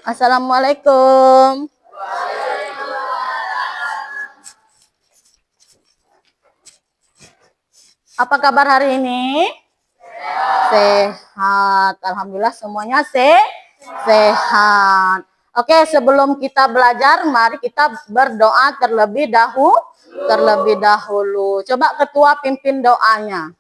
Assalamualaikum. Apa kabar hari ini? Sehat. Alhamdulillah semuanya sehat. Oke, sebelum kita belajar, mari kita berdoa terlebih dahulu. Coba ketua pimpin doanya.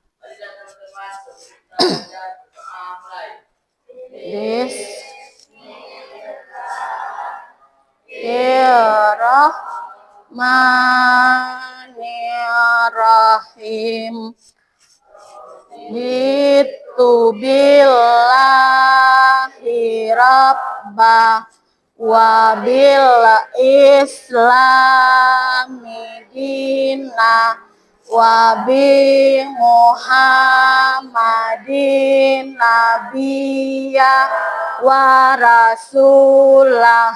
Bismillahirrahmanirrahim. Billahi rabba wa bil islami dina wa bi muhammadin nabiyya wa rasulah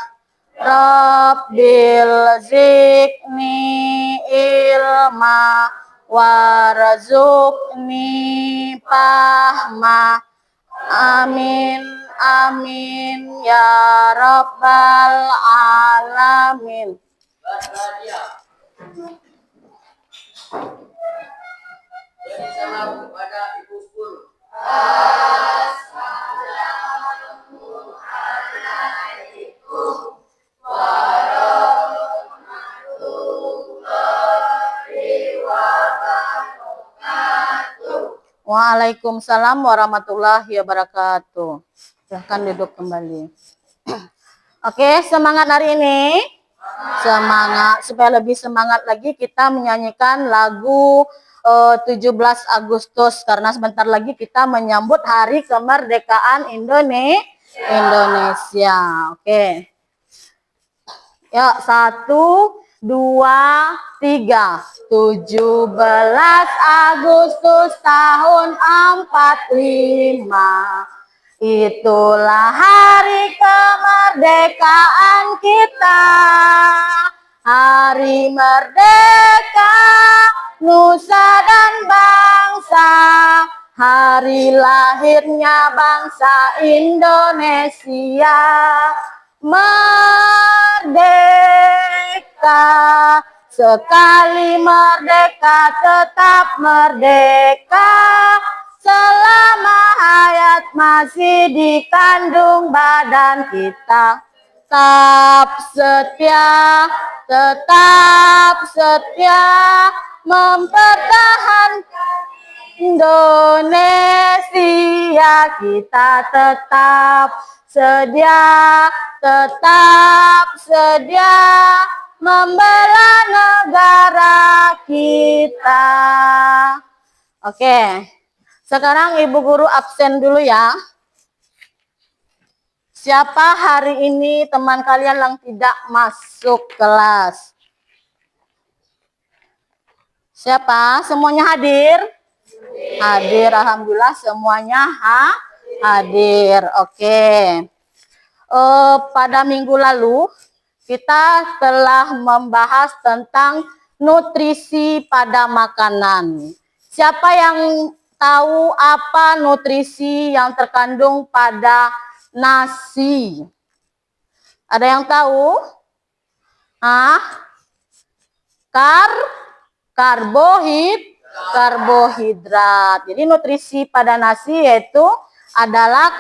rabbil zikni ilma warzuqni fahma amin amin ya rabbal alamin. Jadi salam kepada Ibu Guru. Waalaikumsalam warahmatullahi wabarakatuh. Silahkan duduk kembali. Oke, semangat hari ini. Semangat, supaya lebih semangat lagi kita menyanyikan lagu 17 Agustus karena sebentar lagi kita menyambut hari kemerdekaan Indonesia. Oke. Yuk, 1, 2, 3. 17 Agustus tahun 45. Itulah hari kemerdekaan kita. Hari merdeka, nusa dan bangsa. Hari lahirnya bangsa Indonesia. Merdeka, sekali merdeka tetap merdeka. Selama hayat masih dikandung badan kita. Tetap setia mempertahankan Indonesia. Kita tetap sedia membela negara kita. Oke, sekarang Ibu Guru absen dulu ya. Siapa hari ini teman kalian yang tidak masuk kelas? Siapa? Semuanya hadir? Hadir, alhamdulillah semuanya hadir. Oke. Pada minggu lalu kita telah membahas tentang nutrisi pada makanan. Siapa yang tahu apa nutrisi yang terkandung pada nasi? Ada yang tahu? Karbohidrat. Jadi nutrisi pada nasi yaitu adalah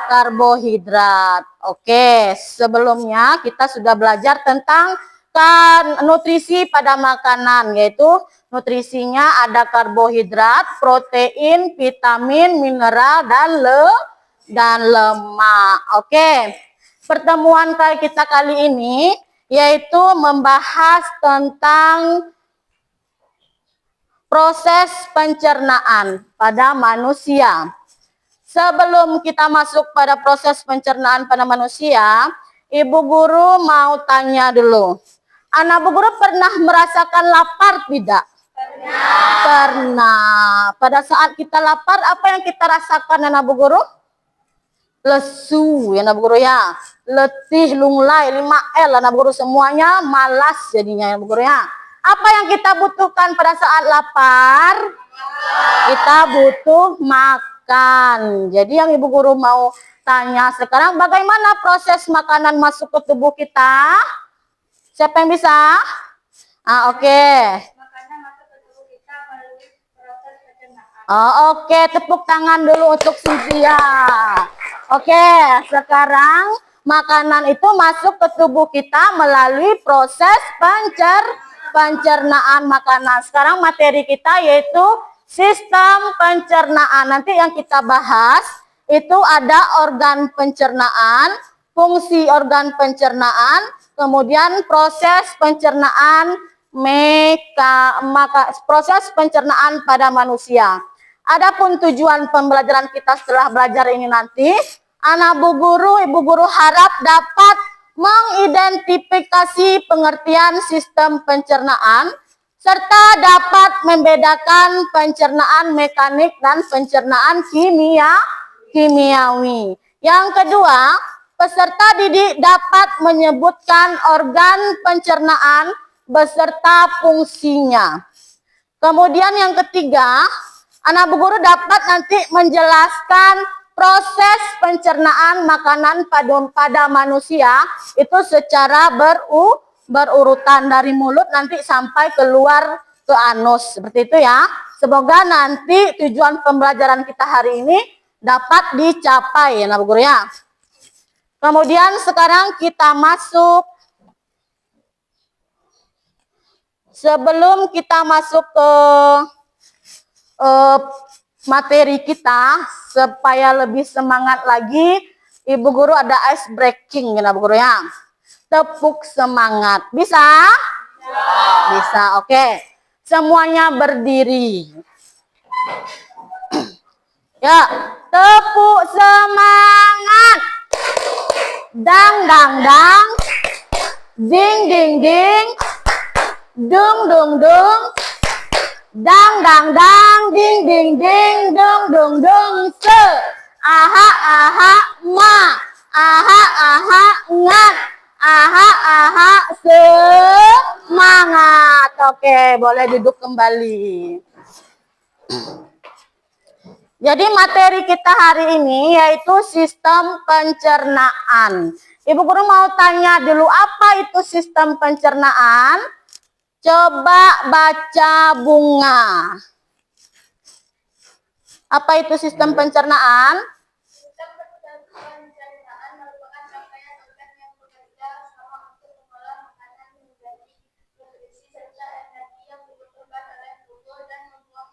karbohidrat. Oke, sebelumnya kita sudah belajar tentang nutrisi pada makanan, yaitu nutrisinya ada karbohidrat, protein, vitamin, mineral, dan lemak. Oke, pertemuan kita kali ini yaitu membahas tentang proses pencernaan pada manusia. Sebelum kita masuk pada proses pencernaan pada manusia, Ibu Guru mau tanya dulu. Anak Bu Guru pernah merasakan lapar tidak? Pernah. Pada saat kita lapar, apa yang kita rasakan Anak Bu Guru? Lesu ya Anak Bu Guru ya. Letih, lunglai, 5L Anak Bu Guru, semuanya malas jadinya Anak Bu Guru ya. Apa yang kita butuhkan pada saat lapar? Kita butuh makan. makan. Jadi yang Ibu Guru mau tanya sekarang, bagaimana proses makanan masuk ke tubuh kita? Siapa yang bisa? Oke. Makanan masuk ke tubuh kita melalui proses pencernaan. Oke, tepuk tangan dulu untuk Cynthia. Oke, sekarang makanan itu masuk ke tubuh kita melalui proses pencernaan makanan. Sekarang materi kita yaitu sistem pencernaan. Nanti yang kita bahas itu ada organ pencernaan, fungsi organ pencernaan, kemudian proses pencernaan proses pencernaan pada manusia. Adapun tujuan pembelajaran kita setelah belajar ini nanti, anak Bu Guru, Ibu Guru harap dapat mengidentifikasi pengertian sistem pencernaan serta dapat membedakan pencernaan mekanik dan pencernaan kimiawi. Yang kedua, peserta didik dapat menyebutkan organ pencernaan beserta fungsinya. Kemudian yang ketiga, anak Bu Guru dapat nanti menjelaskan proses pencernaan makanan pada manusia itu secara berurutan dari mulut nanti sampai keluar ke anus. Seperti itu ya. Semoga nanti tujuan pembelajaran kita hari ini dapat dicapai ya anak Bu Guru ya. Kemudian sekarang kita masuk. Sebelum kita masuk ke materi kita, supaya lebih semangat lagi, Ibu Guru ada ice breaking ya Bu Guru ya. Tepuk semangat. Bisa? Bisa, oke. Semuanya berdiri. Ya, tepuk semangat. Dang dang dang. Ding ding ding. Dung dung dung. Dang dang dang. Ding ding ding. Dung dung dung. Se. Aha aha ma. Aha aha ngat. Aha aha semangat. Oke, boleh duduk kembali. Jadi materi kita hari ini yaitu sistem pencernaan. Ibu Guru mau tanya dulu, apa itu sistem pencernaan? Coba baca bunga. Apa itu sistem pencernaan? Sistem pencernaan merupakan rangkaian organ yang bekerja sama untuk mengolah makanan menjadi nutrisi serta energi yang dibutuhkan oleh tubuh dan membuang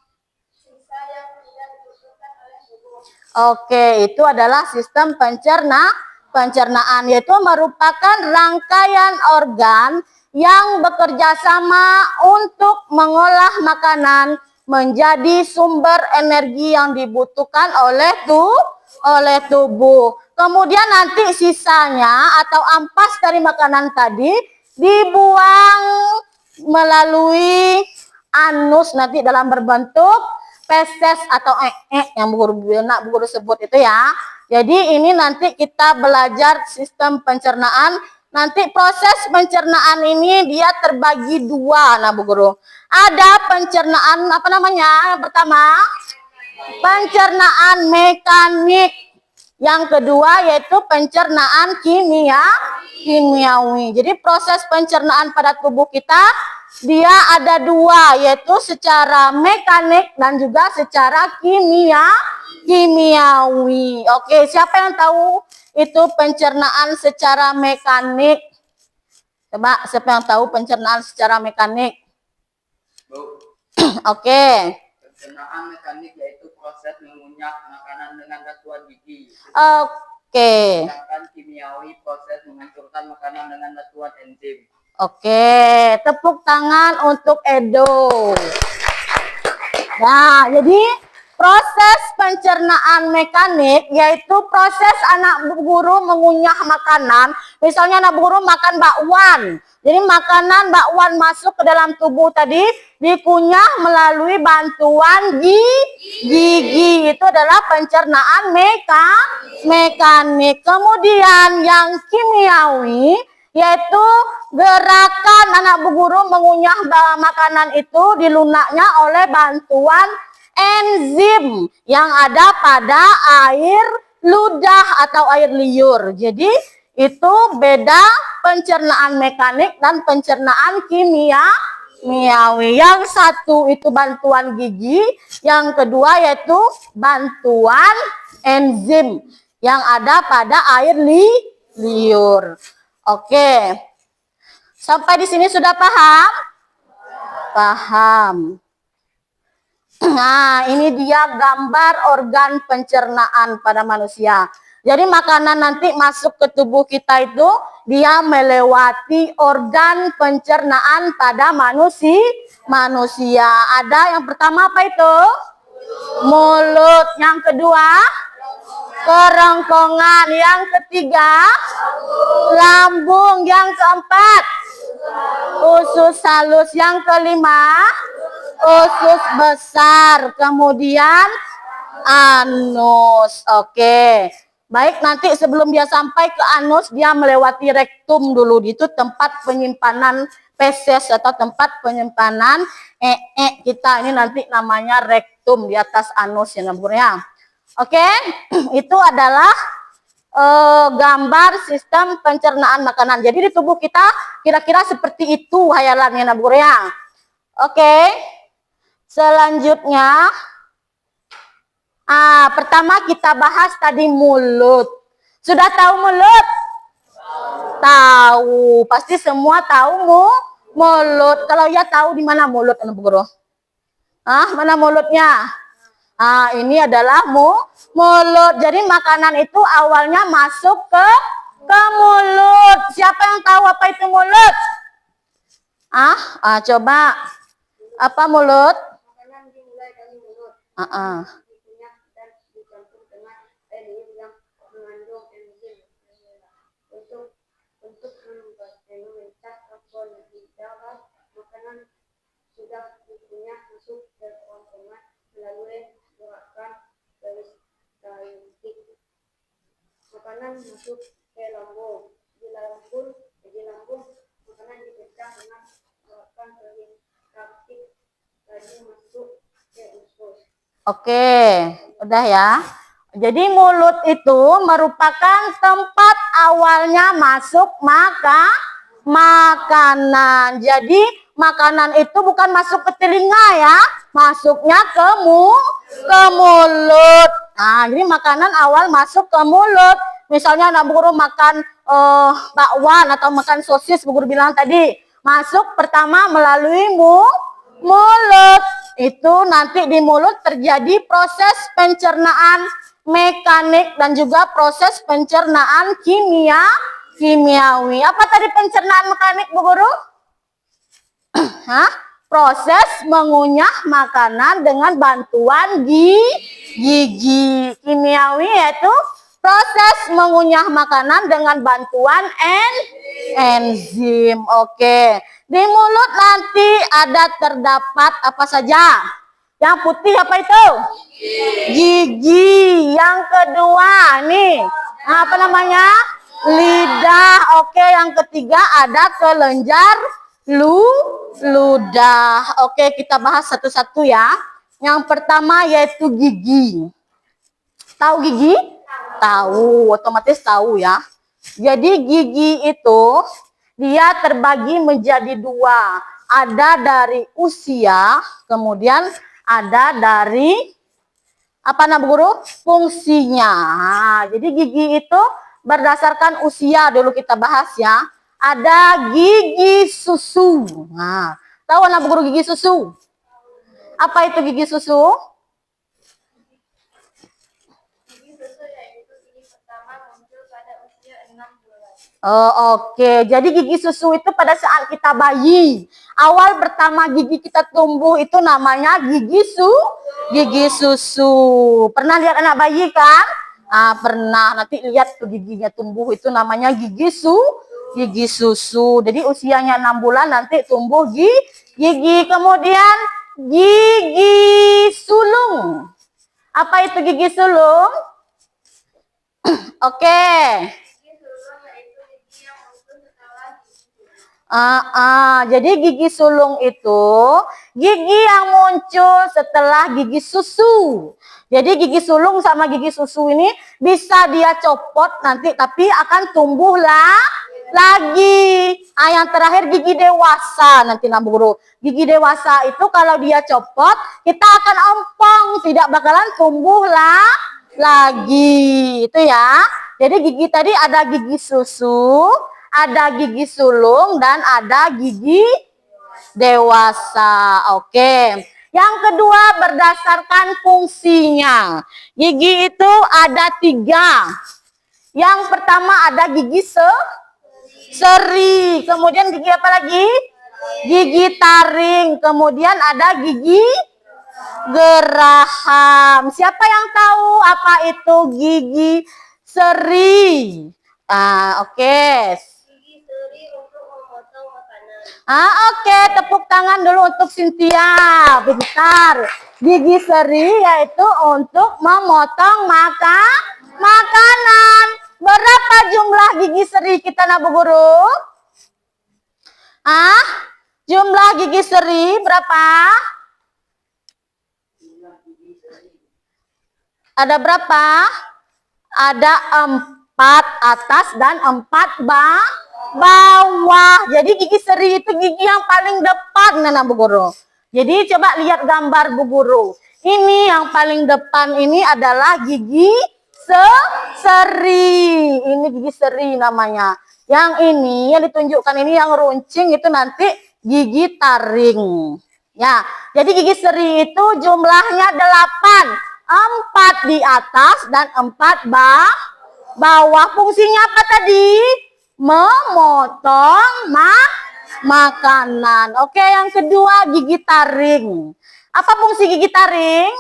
sisa yang tidak dibutuhkan oleh tubuh. Oke, itu adalah sistem pencernaan, yaitu merupakan rangkaian organ yang bekerja sama untuk mengolah makanan menjadi sumber energi yang dibutuhkan oleh tubuh. Kemudian nanti sisanya atau ampas dari makanan tadi dibuang melalui anus nanti dalam berbentuk feses atau yang Bu Guru sebut itu ya. Jadi ini nanti kita belajar sistem pencernaan. Nanti proses pencernaan ini dia terbagi dua, nah Bu Guru. Ada pencernaan apa namanya? Yang pertama, pencernaan mekanik. Yang kedua yaitu pencernaan kimiawi. Jadi proses pencernaan pada tubuh kita dia ada dua, yaitu secara mekanik dan juga secara kimiawi. Oke, siapa yang tahu itu pencernaan secara mekanik? Coba, siapa yang tahu pencernaan secara mekanik? Bu, Oke. pencernaan mekanik yaitu proses mengunyah makanan dengan bantuan gigi. Oke. Sedangkan kimiawi proses menghancurkan makanan dengan bantuan enzim. Oke, tepuk tangan untuk Edo. Nah, jadi proses pencernaan mekanik yaitu proses anak guru mengunyah makanan. Misalnya anak guru makan bakwan. Jadi makanan bakwan masuk ke dalam tubuh tadi dikunyah melalui bantuan gigi. Itu adalah pencernaan mekanik. Kemudian yang kimiawi yaitu gerakan anak bu guru mengunyah makanan itu di lunaknya oleh bantuan enzim yang ada pada air ludah atau air liur. Jadi itu beda pencernaan mekanik dan pencernaan kimiawi. Yang satu itu bantuan gigi, yang kedua yaitu bantuan enzim yang ada pada air liur. Oke. Sampai di sini sudah paham? Paham. Nah, ini dia gambar organ pencernaan pada manusia. Jadi makanan nanti masuk ke tubuh kita itu dia melewati organ pencernaan pada manusia. Ada yang pertama apa itu? Mulut. Yang kedua kerongkongan. Yang ketiga lambung. Yang keempat usus halus. Yang kelima usus besar. Kemudian anus. Oke. Baik, nanti sebelum dia sampai ke anus, dia melewati rektum dulu. Itu tempat penyimpanan feses atau tempat penyimpanan kita. Ini nanti namanya rektum di atas anus ya, Naburnya. Oke, itu adalah gambar sistem pencernaan makanan. Jadi di tubuh kita kira-kira seperti itu hayalannya, Naburnya. Oke, selanjutnya. Pertama kita bahas tadi mulut. Sudah tahu mulut? Tahu. Pasti semua tahu mulut. Kalau ya tahu di mana mulut, anak guru? Mana mulutnya? Ini adalah mulut. Jadi makanan itu awalnya masuk ke mulut. Siapa yang tahu apa itu mulut? Coba. Apa mulut? Makanan dimulai dari mulut. Dikunyah dan dicampur dengan air liur yang mengandung enzim untuk memecah karbon di dalam makanan. Sudah dikunyah masuk ke kerongkongan melalui gerakan peristaltik. Makanan masuk ke lambung. Di lambung makanan dipecah dengan gerakan peristaltik. Lalu masuk ke usus. Oke, udah ya. Jadi mulut itu merupakan tempat awalnya masuk makanan. Jadi makanan itu bukan masuk ke telinga ya, masuknya ke mulut. Jadi makanan awal masuk ke mulut. Misalnya anak guru makan bakwan atau makan sosis, Bu Guru bilang tadi, masuk pertama melalui mulut. Itu nanti di mulut terjadi proses pencernaan mekanik dan juga proses pencernaan kimiawi. Apa tadi pencernaan mekanik, Bu Guru? Proses mengunyah makanan dengan bantuan gigi. Kimiawi yaitu proses mengunyah makanan dengan bantuan enzim. Oke. Di mulut nanti terdapat apa saja? Yang putih apa itu? Gigi. Yang kedua nih, apa namanya? Lidah. Oke, yang ketiga ada kelenjar ludah. Oke, kita bahas satu-satu ya. Yang pertama yaitu gigi. Tahu gigi? Tahu, otomatis tahu ya. Jadi gigi itu dia terbagi menjadi dua. Ada dari usia, kemudian ada dari apa Bu Guru? Fungsinya. Jadi gigi itu berdasarkan usia dulu kita bahas ya. Ada gigi susu. Tahu Bu Guru gigi susu? Apa itu gigi susu? Oke. Jadi gigi susu itu pada saat kita bayi. Awal pertama gigi kita tumbuh itu namanya gigi susu. Pernah lihat anak bayi kan? Pernah. Nanti lihat tuh giginya tumbuh itu namanya gigi susu. Jadi usianya 6 bulan nanti tumbuh gigi. Kemudian gigi sulung. Apa itu gigi sulung? Oke. Jadi gigi sulung itu gigi yang muncul setelah gigi susu. Jadi gigi sulung sama gigi susu ini bisa dia copot nanti, tapi akan tumbuhlah lagi. Yang terakhir gigi dewasa nanti Nabu Guru. Gigi dewasa itu kalau dia copot, kita akan ompong, tidak bakalan tumbuhlah lagi. Itu ya. Jadi gigi tadi ada gigi susu, ada gigi sulung, dan ada gigi dewasa. Oke. Yang kedua berdasarkan fungsinya. Gigi itu ada 3. Yang pertama ada gigi seri. Kemudian gigi apa lagi? Gigi taring. Kemudian ada gigi geraham. Siapa yang tahu apa itu gigi seri? Oke. Oke, tepuk tangan dulu untuk Cynthia. Bentar. Gigi seri yaitu untuk memotong makanan. Berapa jumlah gigi seri kita Nabu Guru? Jumlah gigi seri berapa? Ada berapa? Ada 4 atas dan 4 bawah. Jadi gigi seri itu gigi yang paling depan Nabu Guru. Jadi coba lihat gambar Bu Guru. Ini yang paling depan ini adalah gigi seri. Ini gigi seri namanya. Yang ini yang ditunjukkan ini yang runcing itu nanti gigi taring. Ya, jadi gigi seri itu jumlahnya 8. 4 di atas dan 4 bawah. Fungsinya apa tadi? Memotong makanan. Oke, yang kedua gigi taring. Apa fungsi gigi taring?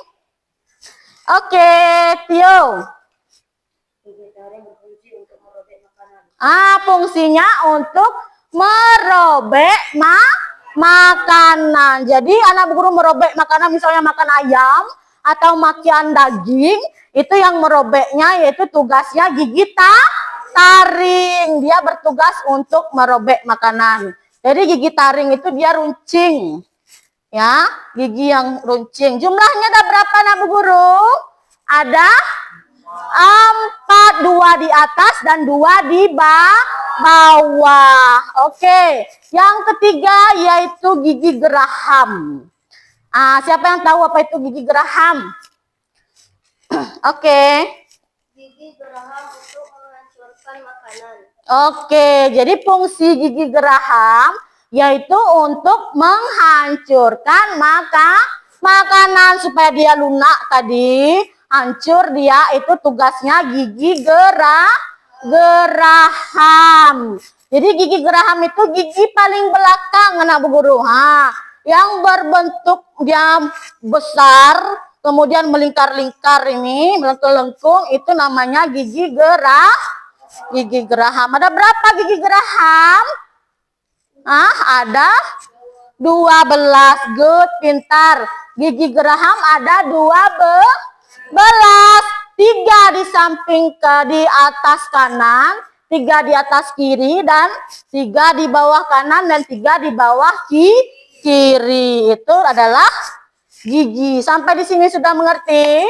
Oke, Tio. Gigi taring berfungsi untuk merobek makanan. Fungsinya untuk merobek makanan. Jadi anak guru merobek makanan, misalnya makan ayam atau makan daging, itu yang merobeknya yaitu tugasnya gigi taring. Dia bertugas untuk merobek makanan. Jadi gigi taring itu dia runcing. Ya, gigi yang runcing. Jumlahnya ada berapa Nabu Guru? Ada 4, 2 di atas dan 2 di bawah. Oke. Yang ketiga yaitu gigi geraham. Siapa yang tahu apa itu gigi geraham? Oke. Gigi geraham untuk menghancurkan makanan. Oke, jadi fungsi gigi geraham yaitu untuk menghancurkan makanan supaya dia lunak tadi, hancur dia, itu tugasnya gigi geraham. Jadi gigi geraham itu gigi paling belakang anak Bu Guru. Yang berbentuk dia besar, kemudian melingkar-lingkar ini, melengkung-lengkung, itu namanya gigi geraham. Ada berapa gigi geraham? Ada 12. Good, pintar. Gigi geraham ada 12. 3 di samping di atas kanan, 3 di atas kiri, dan 3 di bawah kanan, dan 3 di bawah kiri. Itu adalah gigi. Sampai di sini sudah mengerti?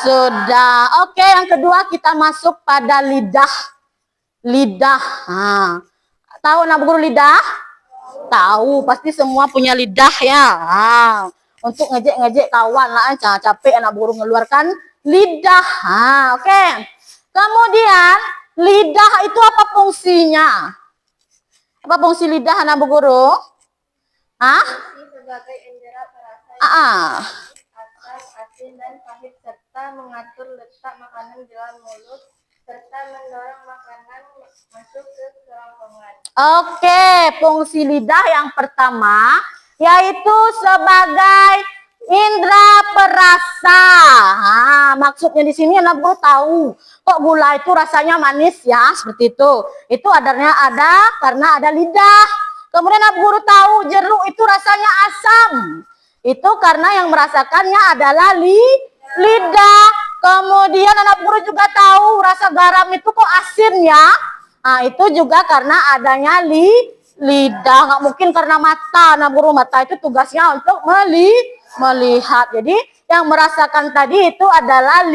Sudah. Oke, yang kedua kita masuk pada lidah. Lidah. Tahu Nabu Guru lidah? Tahu, pasti semua punya lidah ya. Untuk ngejek-ngejek kawan lah, capek anak guru mengeluarkan lidah. Oke. Kemudian lidah itu apa fungsinya? Apa fungsi lidah anak guru? Sebagai indera perasa asam, asin, dan pahit, serta mengatur letak makanan dalam mulut, serta mendorong makanan masuk ke kerongkongan. Oke, fungsi lidah yang pertama yaitu sebagai indera perasa. Maksudnya di sini anak guru tahu kok gula itu rasanya manis ya, seperti itu. Itu adanya ada karena ada lidah. Kemudian anak guru tahu jeruk itu rasanya asam. Itu karena yang merasakannya adalah lidah. Kemudian anak guru juga tahu rasa garam itu kok asin ya. Itu juga karena adanya lidah. Nggak mungkin karena mata. Nah, guru, mata itu tugasnya untuk melihat. Jadi yang merasakan tadi itu adalah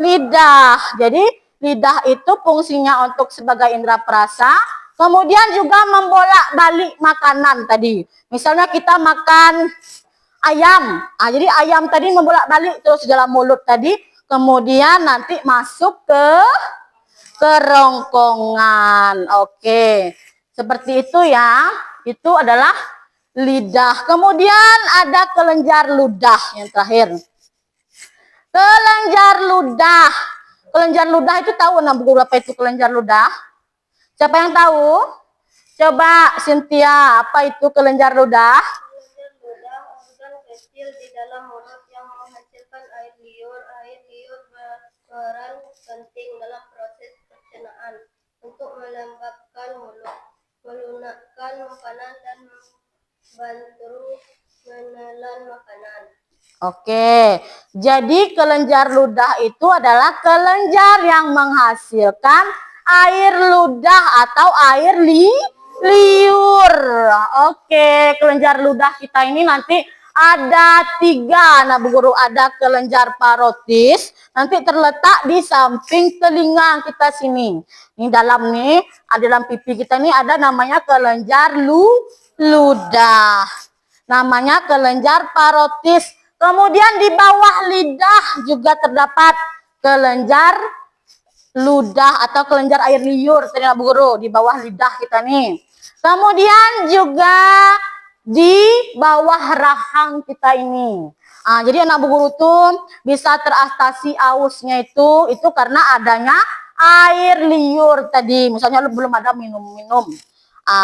lidah. Jadi lidah itu fungsinya untuk sebagai indera perasa. Kemudian juga membolak-balik makanan tadi. Misalnya kita makan ayam. Jadi ayam tadi membolak-balik terus dalam mulut tadi. Kemudian nanti masuk ke kerongkongan. Oke. Seperti itu ya. Itu adalah lidah. Kemudian ada kelenjar ludah yang terakhir. Kelenjar ludah. Kelenjar ludah itu tahu apa itu kelenjar ludah? Siapa yang tahu? Coba Cynthia, apa itu kelenjar ludah? Kelenjar ludah organ kecil di dalam mulut yang menghasilkan air liur. Air liur berperan penting dalam proses pencernaan untuk melembabkan mulut, melunakkan makanan dan membantu menelan makanan. Oke, jadi kelenjar ludah itu adalah kelenjar yang menghasilkan air ludah atau air liur. Oke, kelenjar ludah kita ini nanti ada 3. Nah, Bu Guru, ada kelenjar parotis, nanti terletak di samping telinga kita sini. Ini dalam nih, dalam pipi kita ini ada namanya kelenjar ludah. Namanya kelenjar parotis. Kemudian di bawah lidah juga terdapat kelenjar ludah atau kelenjar air liur, Bu Guru, di bawah lidah kita nih. Kemudian juga di bawah rahang kita ini. Jadi anak Bu Guru tuh bisa teratasi ausnya itu karena adanya air liur tadi. Misalnya belum ada minum-minum.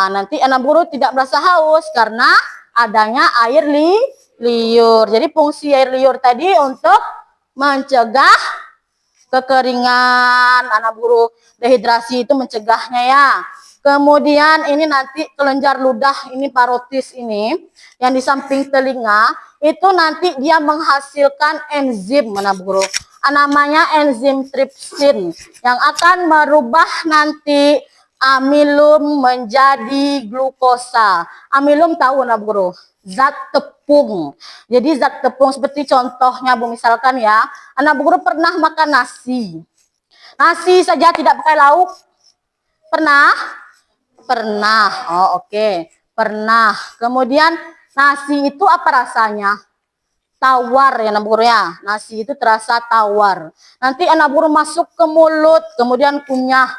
Nanti anak Bu Guru tidak merasa haus karena adanya air liur. Jadi fungsi air liur tadi untuk mencegah kekeringan, anak guru, dehidrasi itu mencegahnya ya. Kemudian ini nanti kelenjar ludah ini parotis ini yang di samping telinga itu nanti dia menghasilkan enzim, anak guru. Namanya enzim tripsin yang akan merubah nanti amilum menjadi glukosa. Amilum tahu anak guru? Zat tepung. Jadi zat tepung seperti contohnya Bu, misalkan ya, anak Bu Guru pernah makan nasi. Nasi saja tidak pakai lauk. Pernah? Pernah. Oh, oke. Pernah. Kemudian nasi itu apa rasanya? Tawar ya anak Bu Guru ya. Nasi itu terasa tawar. Nanti anak Bu Guru masuk ke mulut, kemudian kunyah.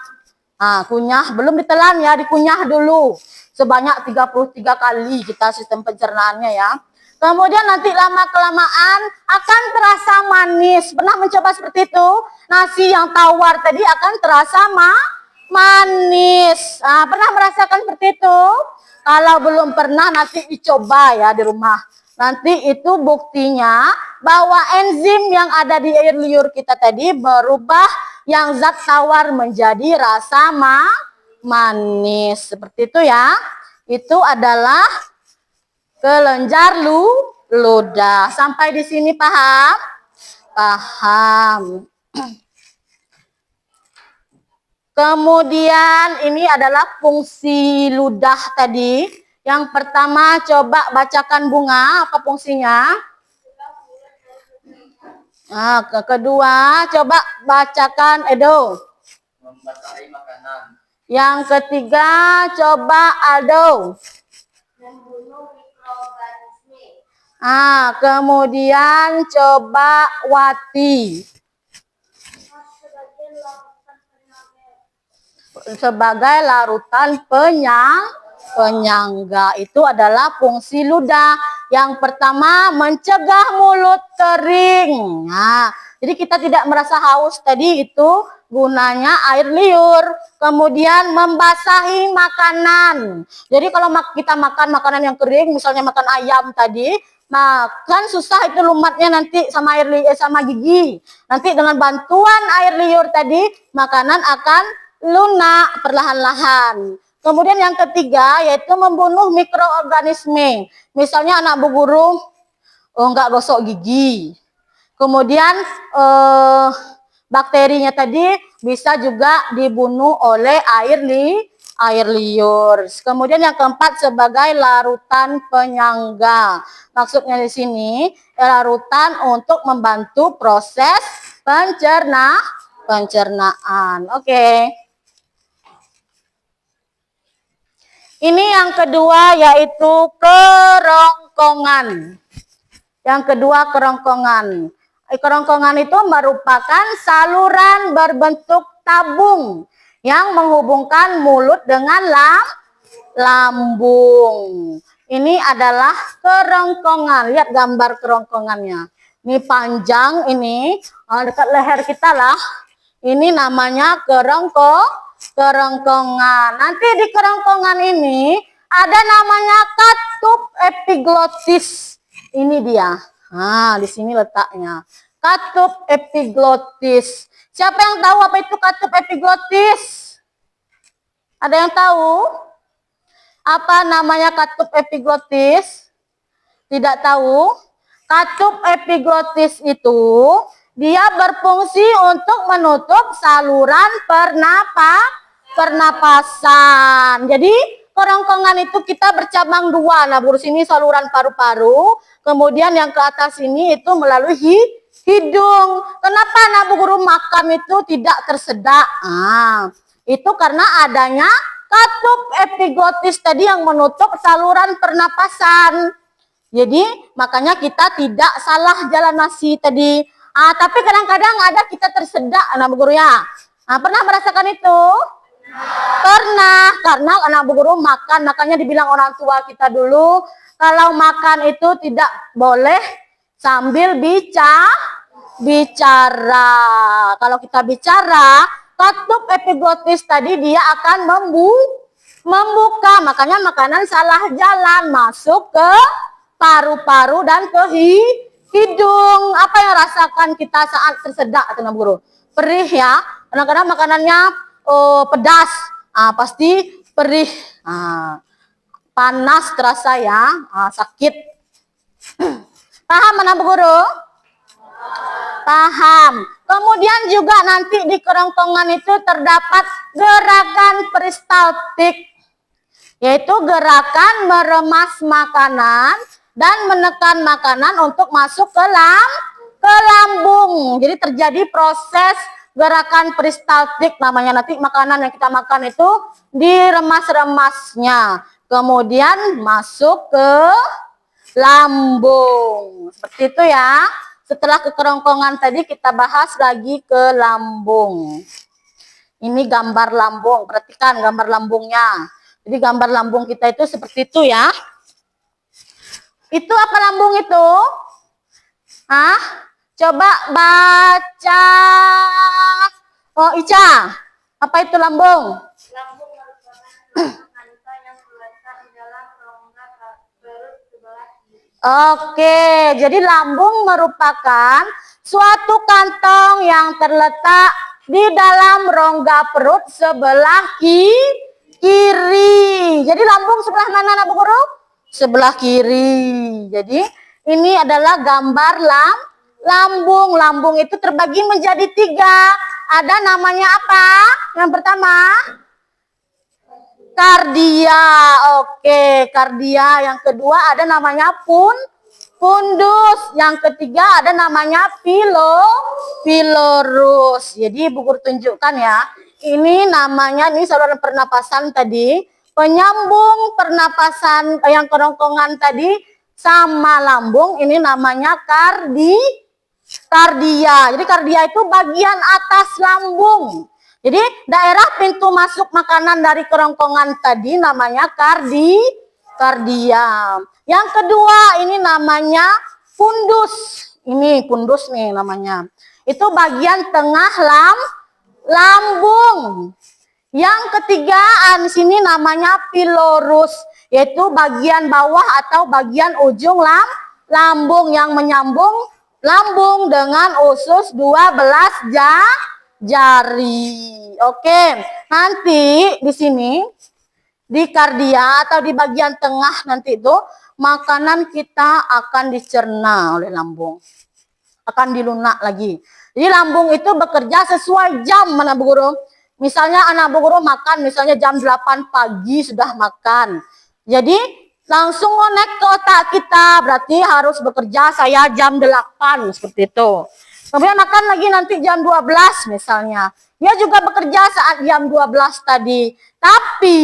Kunyah belum ditelan ya, dikunyah dulu. Sebanyak 33 kali kita sistem pencernaannya ya. Kemudian nanti lama-kelamaan akan terasa manis. Pernah mencoba seperti itu? Nasi yang tawar tadi akan terasa manis. Pernah merasakan seperti itu? Kalau belum pernah nanti dicoba ya di rumah. Nanti itu buktinya bahwa enzim yang ada di air liur kita tadi berubah yang zat tawar menjadi rasa manis. Seperti itu ya. Itu adalah kelenjar ludah. Sampai di sini paham? Paham. Kemudian ini adalah fungsi ludah tadi. Yang pertama coba bacakan Bunga, apa fungsinya? Kedua coba bacakan Edo. Membasahi makanan. Yang ketiga coba Aldo. Membunuh mikroorganisme. Kemudian coba Wati. Sebagai larutan penyangga. Itu adalah fungsi ludah. Yang pertama mencegah mulut kering. Jadi kita tidak merasa haus tadi itu gunanya air liur. Kemudian membasahi makanan. Jadi kalau kita makan makanan yang kering, misalnya makan ayam tadi, kan susah itu lumatnya nanti sama sama gigi. Nanti dengan bantuan air liur tadi, makanan akan lunak perlahan-lahan. Kemudian yang ketiga yaitu membunuh mikroorganisme. Misalnya anak Bu Guru nggak gosok gigi. Kemudian bakterinya tadi bisa juga dibunuh oleh air air liur. Kemudian yang keempat sebagai larutan penyangga. Maksudnya di sini larutan untuk membantu proses pencernaan. Oke. Ini yang kedua yaitu kerongkongan. Yang kedua kerongkongan. Kerongkongan itu merupakan saluran berbentuk tabung yang menghubungkan mulut dengan lambung. Ini adalah kerongkongan. Lihat gambar kerongkongannya. Ini panjang ini, dekat leher kita lah. Ini namanya kerongkongan. Nanti di kerongkongan ini ada namanya katup epiglotis. Ini dia. Nah, di sini letaknya. Katup epiglotis. Siapa yang tahu apa itu katup epiglotis? Ada yang tahu? Apa namanya katup epiglotis? Tidak tahu? Katup epiglotis itu dia berfungsi untuk menutup saluran pernapasan. Jadi kerongkongan itu kita bercabang dua. Nah, burus ini saluran paru-paru, kemudian yang ke atas ini itu melalui hidung. Kenapa Nabu Guru makan itu tidak tersedak? Itu karena adanya katup epiglotis tadi yang menutup saluran pernapasan. Jadi makanya kita tidak salah jalan nasi tadi. Tapi kadang-kadang ada kita tersedak Nabu Guru ya. Pernah merasakan itu? Pernah, karena anak guru makan, makanya dibilang orang tua kita dulu, kalau makan itu tidak boleh sambil bicara. Kalau kita bicara, katup epiglotis tadi dia akan membuka, makanya makanan salah jalan, masuk ke paru-paru dan ke hidung. Apa yang rasakan kita saat tersedak, Anak Guru? Perih ya, kadang-kadang makanannya pedas, pasti perih, panas terasa ya, sakit. Paham Anak Guru? Paham. Kemudian juga nanti di kerongkongan itu terdapat gerakan peristaltik, yaitu gerakan meremas makanan dan menekan makanan untuk masuk ke lambung. Jadi terjadi proses gerakan peristaltik namanya, nanti makanan yang kita makan itu diremas-remasnya, kemudian masuk ke lambung. Seperti itu ya. Setelah ke kerongkongan tadi kita bahas lagi ke lambung. Ini gambar lambung, perhatikan gambar lambungnya. Jadi gambar lambung kita itu seperti itu ya. Itu apa lambung itu? Coba baca. Oh, Ica. Apa itu lambung? Lambung merupakan organ yang terletak di dalam rongga perut sebelah kiri. Oke, jadi lambung merupakan suatu kantong yang terletak di dalam rongga perut sebelah kiri. Jadi lambung sebelah mana, Nabu Guru? Sebelah kiri. Jadi ini adalah gambar lambung. Lambung itu terbagi menjadi 3. Ada namanya apa? Yang pertama, kardia. Oke, kardia. Yang kedua ada namanya pundus. Yang ketiga ada namanya pilorus. Jadi Ibu Guru tunjukkan ya. Ini namanya, ini saluran pernapasan tadi. Penyambung pernapasan yang kerongkongan tadi sama lambung, ini namanya kardia. Jadi kardia itu bagian atas lambung. Jadi daerah pintu masuk makanan dari kerongkongan tadi namanya kardia. Yang kedua ini namanya pundus. Ini pundus nih namanya. Itu bagian tengah lambung. Yang ketiga di sini namanya pilorus, yaitu bagian bawah atau bagian ujung lambung yang menyambung lambung dengan usus 12 jari. Oke, nanti di sini di kardia atau di bagian tengah nanti itu makanan kita akan dicerna oleh lambung, akan dilunak lagi. Jadi lambung itu bekerja sesuai jam, mana Bu Guru? Misalnya anak Bu Guru makan misalnya jam 8 pagi sudah makan. Jadi langsung connect ke otak kita, berarti harus bekerja saya jam 8 seperti itu. Kemudian makan lagi nanti jam 12 misalnya. Dia juga bekerja saat jam 12 tadi. Tapi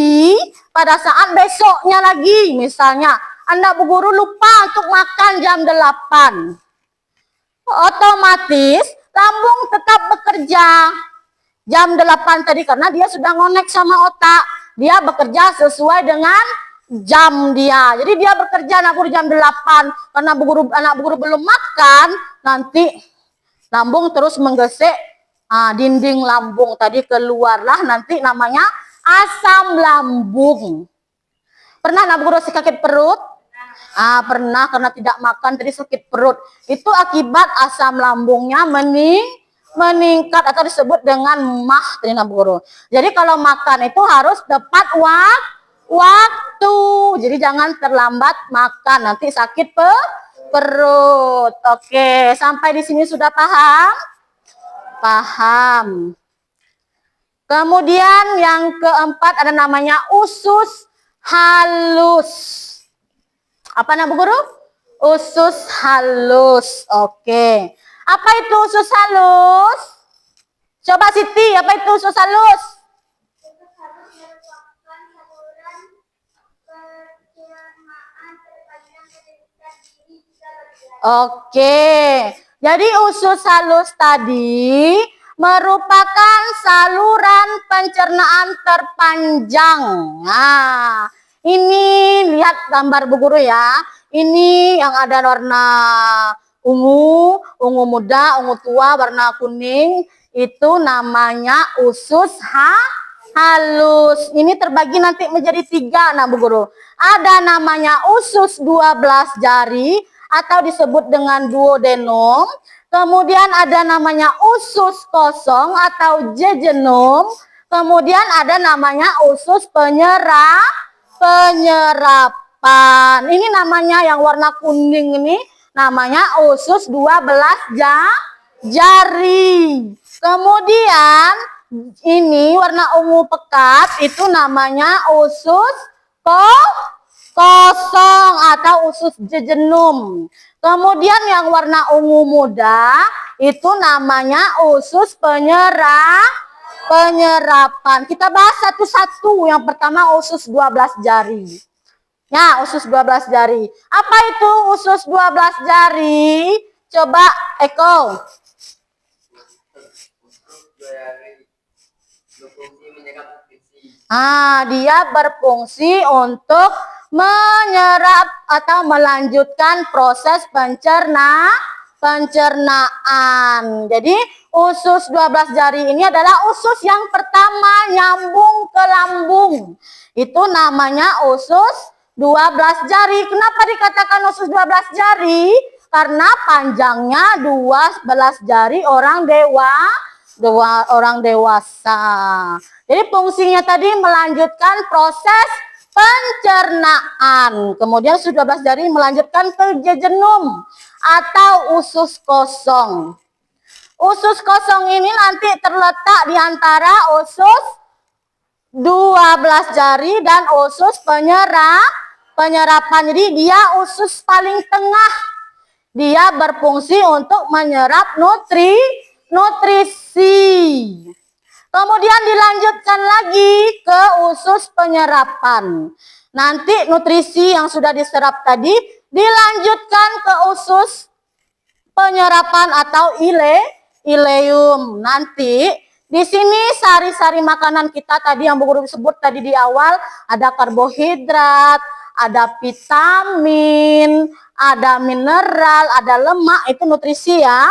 pada saat besoknya lagi misalnya anak Bu Guru lupa untuk makan jam 8. Otomatis lambung tetap bekerja jam 8 tadi karena dia sudah ngonek sama otak. Dia bekerja sesuai dengan jam dia. Jadi dia bekerja anak guru jam 8 karena anak guru belum makan, nanti lambung terus menggesek dinding lambung tadi keluarlah nanti namanya asam lambung. Pernah anak guru sakit perut? Pernah karena tidak makan tadi sakit perut. Itu akibat asam lambungnya meningkat atau disebut dengan mah tadi anak guru. Jadi kalau makan itu harus tepat waktu. Jadi jangan terlambat makan, nanti sakit perut. Oke, sampai di sini sudah paham? Paham. Kemudian yang keempat ada namanya usus halus. Apa nama Bu Guru? Usus halus. Oke. Apa itu usus halus? Coba Siti, apa itu usus halus? Usus halus merupakan saluran pencernaan terpanjang terdekat diri kita bergerak. Oke. Jadi usus halus tadi merupakan saluran pencernaan terpanjang. Nah, ini lihat gambar Bu Guru ya. Ini yang ada warna ungu muda, ungu tua, warna kuning. Itu namanya usus halus. Ini terbagi nanti menjadi 3 nah Bu Guru. Ada namanya usus 12 jari atau disebut dengan duodenum. Kemudian ada namanya usus kosong atau jejenum. Kemudian ada namanya usus penyerapan. Ini namanya yang warna kuning ini namanya usus 12 jari. Kemudian ini warna ungu pekat itu namanya usus kosong atau usus jejenum. Kemudian yang warna ungu muda itu namanya usus penyerapan. Kita bahas satu-satu. Yang pertama usus 12 jari. Ya, usus 12 jari. Apa itu usus 12 jari? Coba Eko. Dia berfungsi untuk menyerap atau melanjutkan proses pencernaan. Jadi usus 12 jari ini adalah usus yang pertama nyambung ke lambung. Itu namanya usus 12 jari. Kenapa dikatakan usus 12 jari? Karena panjangnya 12 jari orang dewasa. Jadi fungsinya tadi melanjutkan proses pencernaan. Kemudian usus 12 jari melanjutkan ke jejenum atau usus kosong. Usus kosong ini nanti terletak di antara usus 12 jari dan usus penyerapan. Jadi dia usus paling tengah. Dia berfungsi untuk menyerap nutrisi. Kemudian dilanjutkan lagi ke usus penyerapan. Nanti nutrisi yang sudah diserap tadi dilanjutkan ke usus penyerapan atau ileum. Nanti di sini sari-sari makanan kita tadi yang Bu Guru sebut tadi di awal, ada karbohidrat, ada vitamin, ada mineral, ada lemak, itu nutrisi ya.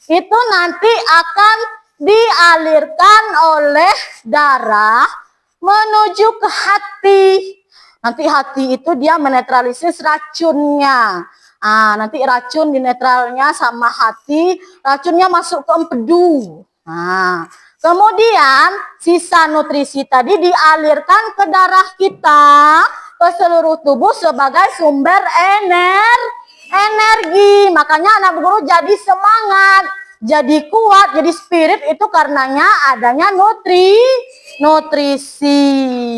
Itu nanti akan dialirkan oleh darah menuju ke hati. Nanti hati itu dia menetralisis racunnya. Nanti racun di netralnya sama hati, racunnya masuk ke empedu. Kemudian sisa nutrisi tadi dialirkan ke darah kita, ke seluruh tubuh sebagai sumber energi. Makanya anak guru jadi semangat, jadi kuat, jadi spirit itu karenanya adanya nutrisi.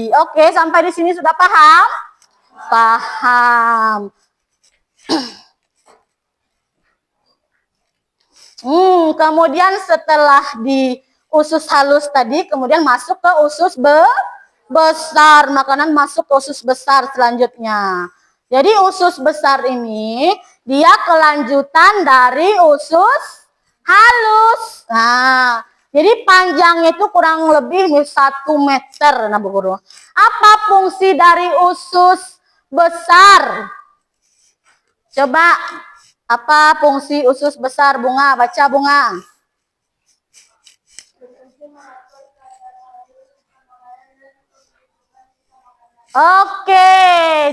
Oke, sampai di sini sudah paham? Paham. Kemudian setelah di usus halus tadi, kemudian masuk ke usus besar. Makanan masuk ke usus besar selanjutnya. Jadi usus besar ini dia kelanjutan dari usus halus. Nah, jadi panjangnya itu kurang lebih 1 meter, nah Bu Guru. Apa fungsi dari usus besar? Coba, apa fungsi usus besar, Bunga? Baca, Bunga. Oke,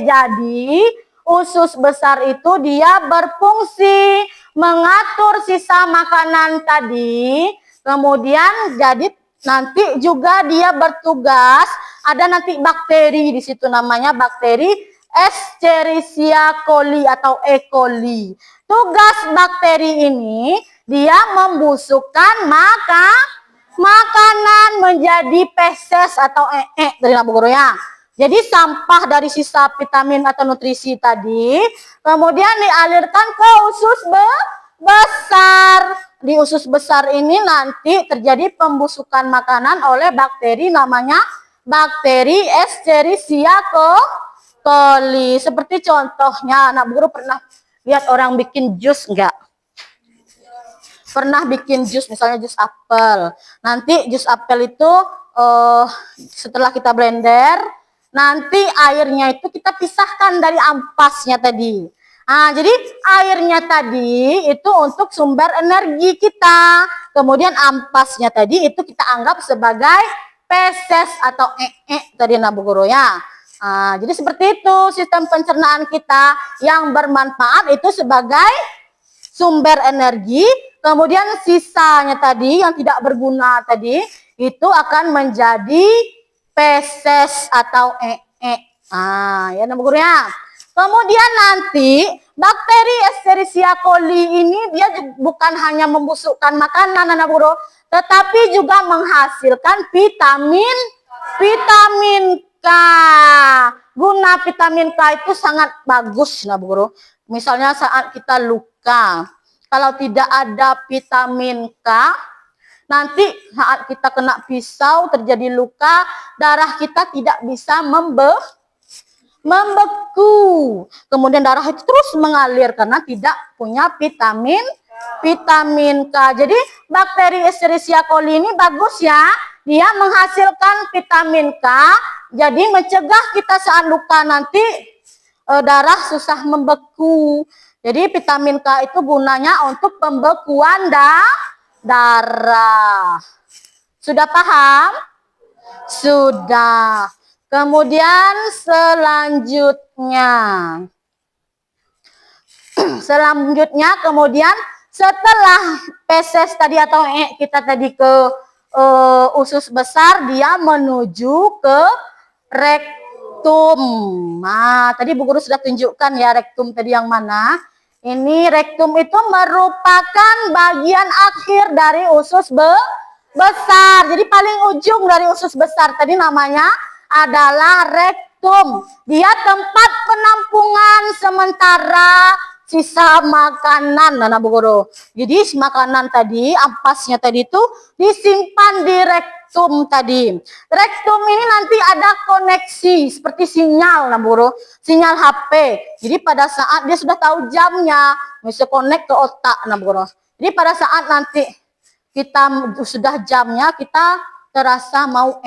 jadi usus besar itu dia berfungsi mengatur sisa makanan tadi. Kemudian jadi nanti juga dia bertugas, ada nanti bakteri di situ namanya bakteri Escherichia coli atau E. coli. Tugas bakteri ini dia membusukkan makanan menjadi feses atau dari Bu Guru ya. Jadi sampah dari sisa vitamin atau nutrisi tadi kemudian dialirkan ke usus besar. Di usus besar ini nanti terjadi pembusukan makanan oleh bakteri namanya bakteri Escherichia coli. Seperti contohnya, anak guru pernah lihat orang bikin jus enggak? Pernah bikin jus, misalnya jus apel. Nanti jus apel itu setelah kita blender, nanti airnya itu kita pisahkan dari ampasnya tadi. Nah, jadi airnya tadi itu untuk sumber energi kita. Kemudian ampasnya tadi itu kita anggap sebagai feses atau tadi Bu Guru ya. Nah, jadi seperti itu sistem pencernaan kita yang bermanfaat itu sebagai sumber energi. Kemudian sisanya tadi yang tidak berguna tadi itu akan menjadi feses atau ya Bu Guru ya. Kemudian nanti bakteri Escherichia coli ini dia bukan hanya membusukkan makanan Bu Guru, tetapi juga menghasilkan vitamin K. Guna vitamin K itu sangat bagus Bu Guru. Misalnya saat kita luka, kalau tidak ada vitamin K, nanti saat kita kena pisau terjadi luka, darah kita tidak bisa membeku. Kemudian darah itu terus mengalir karena tidak punya vitamin K. Jadi bakteri Escherichia coli ini bagus ya. Dia menghasilkan vitamin K. Jadi mencegah kita saat luka nanti darah susah membeku. Jadi vitamin K itu gunanya untuk pembekuan darah. Sudah paham? Sudah. Kemudian selanjutnya kemudian setelah feses tadi atau kita tadi ke usus besar, dia menuju ke rektum. Nah, tadi Bu Guru sudah tunjukkan ya rektum tadi yang mana. Ini rektum itu merupakan bagian akhir dari usus besar. Jadi paling ujung dari usus besar tadi namanya adalah rektum. Dia tempat penampungan sementara sisa makanan, Bu Guru. Jadi makanan tadi, ampasnya tadi itu disimpan di rektum tadi. Rektum ini nanti ada koneksi seperti sinyal, Bu Guru, sinyal HP. Jadi pada saat dia sudah tahu jamnya, bisa connect ke otak, Bu Guru. Jadi pada saat nanti kita sudah jamnya, kita terasa mau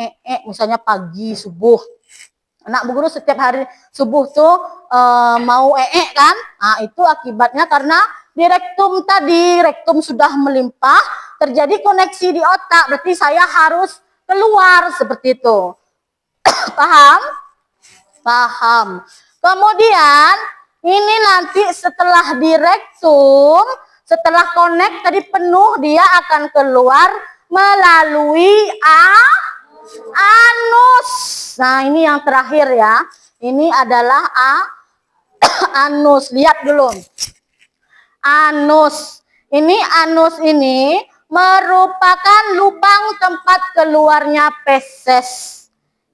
misalnya pagi subuh. Anak Bu Guru setiap hari subuh tuh mau kan? Nah, itu akibatnya karena di rektum tadi, rektum sudah melimpah, terjadi koneksi di otak. Berarti saya harus keluar seperti itu. Paham? Paham. Kemudian ini nanti setelah di rektum, setelah connect tadi penuh, dia akan keluar melalui anus. Nah, ini yang terakhir ya. Ini adalah anus. Lihat dulu. Anus. Ini anus ini merupakan lubang tempat keluarnya feses.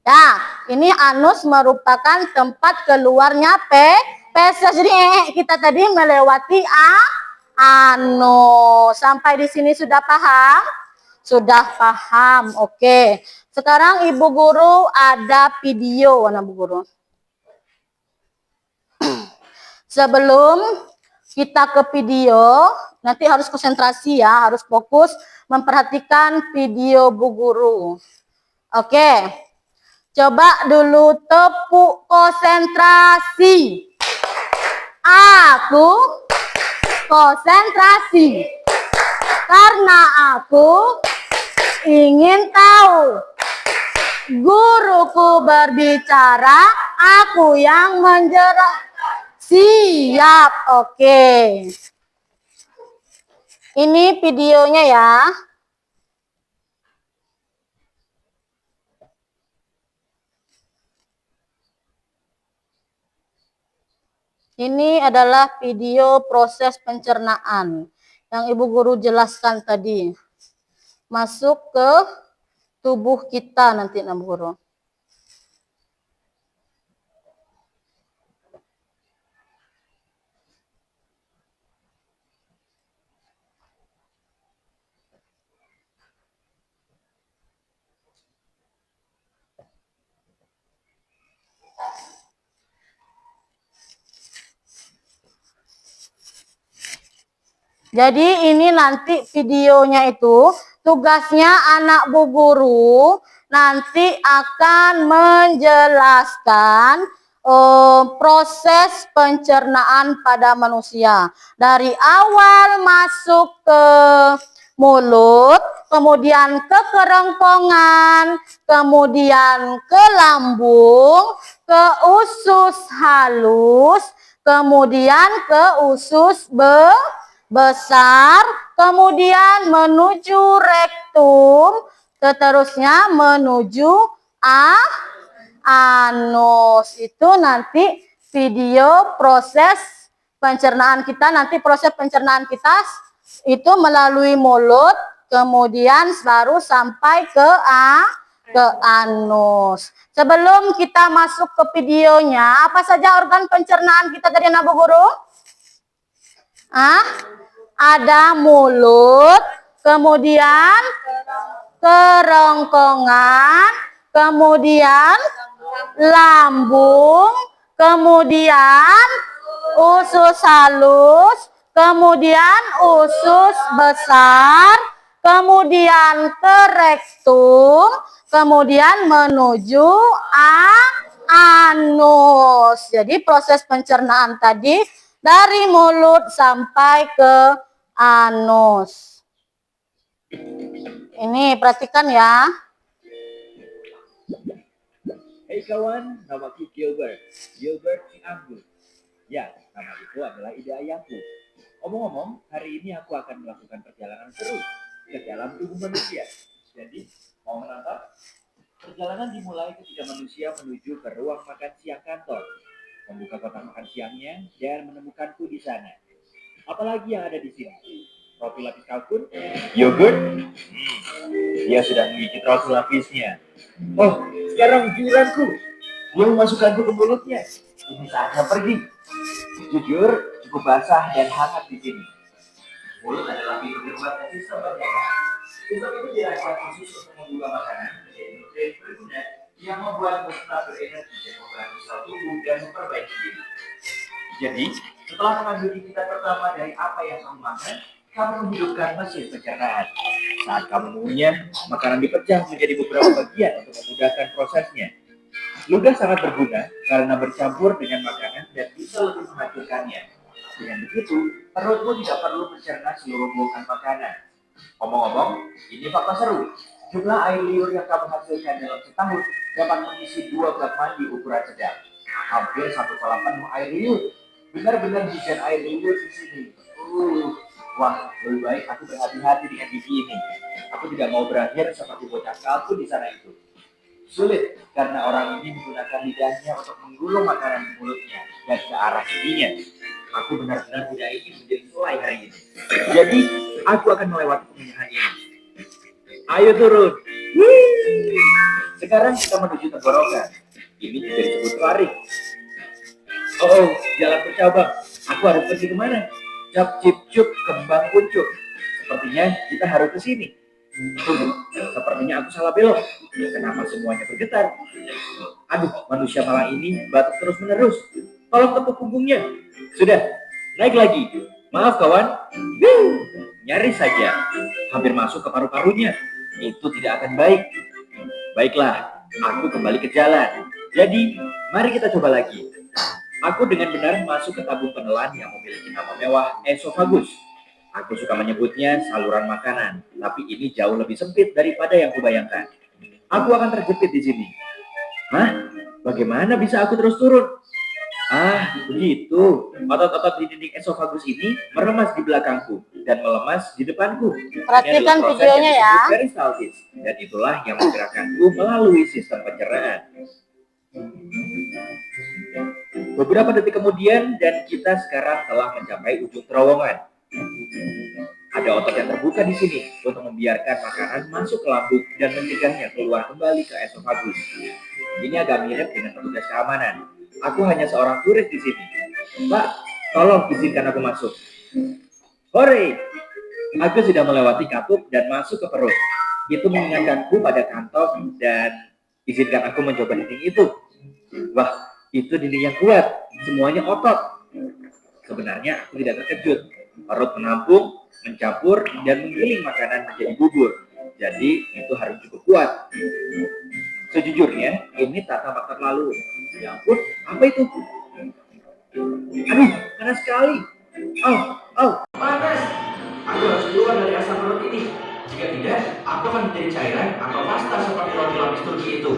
Ya, ini anus merupakan tempat keluarnya feses. Jadi kita tadi melewati anus. Sampai di sini sudah paham? Sudah paham. Oke. Sekarang Ibu Guru ada video, Bu Guru. Sebelum kita ke video, nanti harus konsentrasi ya, harus fokus memperhatikan video Bu Guru. Oke. Coba dulu tepuk konsentrasi. Aku konsentrasi karena aku ingin tahu. Guruku berbicara, aku yang menjelaskan. Siap, oke. Ini videonya ya. Ini adalah video proses pencernaan yang Ibu Guru jelaskan tadi. Masuk ke tubuh kita nanti, Ibu Guru. Jadi ini nanti videonya itu tugasnya anak Bu Guru nanti akan menjelaskan proses pencernaan pada manusia. Dari awal masuk ke mulut, kemudian ke kerongkongan, kemudian ke lambung, ke usus halus, kemudian ke usus besar, kemudian menuju rektum, seterusnya menuju anus. Itu nanti video proses pencernaan kita, nanti proses pencernaan kita itu melalui mulut, kemudian baru sampai ke anus. Sebelum kita masuk ke videonya, apa saja organ pencernaan kita tadi, Bu Guru? Ada mulut, kemudian kerongkongan, kemudian lambung, kemudian usus halus, kemudian usus besar, kemudian ke rektum, kemudian menuju anus. Jadi proses pencernaan tadi dari mulut sampai ke anus. Ini perhatikan ya. Hei kawan, namaku Gilbert si Anggun. Ya, nama itu adalah ide ayahku. Omong-omong, hari ini aku akan melakukan perjalanan seru ke dalam tubuh manusia. Jadi, mau menonton? Perjalanan dimulai ketika manusia menuju ke ruang makan siang kantor, membuka kotak makan siangnya dan menemukanku di sana. Apalagi yang ada di sini? Roti lapis kalkun, yogurt. Dia sudah menggigit roti lapisnya. Oh, sekarang giliranku. Dia memasukkanku ke mulutnya. Ini saatnya pergi. Jujur, cukup basah dan hangat di sini. Mulut adalah pintu gerbang sistem pencernaan. Sistem itu dirancang khusus untuk membuka makanan menjadi nutrien berguna yang membuat tetap berenergi dan membantu sel tubuh dan memperbaiki diri. Jadi, setelah mengambil gigitan pertama dari apa yang kamu makan, kamu menghidupkan mesin pencernaan. Saat kamu mengunyah, makanan dipecah menjadi beberapa bagian untuk memudahkan prosesnya. Ludah sangat berguna karena bercampur dengan makanan dan bisa lebih menghancurkannya. Dengan begitu, perutmu tidak perlu mencerna seluruh bongkahan makanan. Omong-omong, ini fakta seru. Jumlah air liur yang kamu hasilkan dalam setahun dapat mengisi 2 bak mandi ukuran sedang. Hampir 1 kolam penuh air liur. Benar-benar hujan air liur di sini. Wah, lebih baik aku berhati-hati dengan gigi ini. Aku tidak mau berakhir seperti bocah kalkun di sana itu. Sulit karena orang ini menggunakan lidahnya untuk menggulung makanan di mulutnya dan ke arah giginya. Aku benar-benar tidak ingin menjadi sulai hari ini. Jadi, aku akan melewati pemilihan ini. Ayo turun. Sekarang kita menuju tenggorokan. Ini juga disebut lari. Oh, jalan bercabang. Aku harus pergi kemana? Cap cip cup kembang kuncup. Sepertinya kita harus ke sini. Tunggu, sepertinya aku salah belok. Kenapa semuanya bergetar? Aduh, manusia malang ini batuk terus menerus. Tolong tepuk punggungnya. Sudah, naik lagi. Maaf kawan. Nyaris saja. Hampir masuk ke paru-parunya. Itu tidak akan baik. Baiklah, aku kembali ke jalan. Jadi, mari kita coba lagi. Aku dengan benar masuk ke tabung penelan yang memiliki nama mewah esofagus. Aku suka menyebutnya saluran makanan, tapi ini jauh lebih sempit daripada yang kubayangkan. Aku akan terjepit di sini. Hah? Bagaimana bisa aku terus turun? Ah, begitu. Otot-otot di dinding esofagus ini meremas di belakangku dan melemas di depanku. Perhatikan Ini adalah proses videonya yang ya. disebut peristaltis, dan itulah yang menggerakkanku melalui sistem pencernaan. Beberapa detik kemudian dan kita sekarang telah mencapai ujung terowongan. Ada otot yang terbuka di sini untuk membiarkan makanan masuk ke lambung dan mencegahnya keluar kembali ke esofagus. Ini agak mirip dengan petugas keamanan. Aku hanya seorang turis di sini. Pak, tolong izinkan aku masuk. Hore! Aku sudah melewati katup dan masuk ke perut. Itu mengingatkanku pada kantong dan izinkan aku mencoba dinding itu. Wah, itu dinding yang kuat. Semuanya otot. Sebenarnya aku tidak terkejut. Perut menampung, mencampur, dan menggiling makanan menjadi bubur. Jadi, itu harus cukup kuat. Sejujurnya, ini tak tampak terlalu. Ya ampun, apa itu? Aduh, panas sekali. Panas. Aku harus keluar dari asam perut ini. Jika tidak, aku akan menjadi cairan atau pasta seperti roti lapis Turki itu.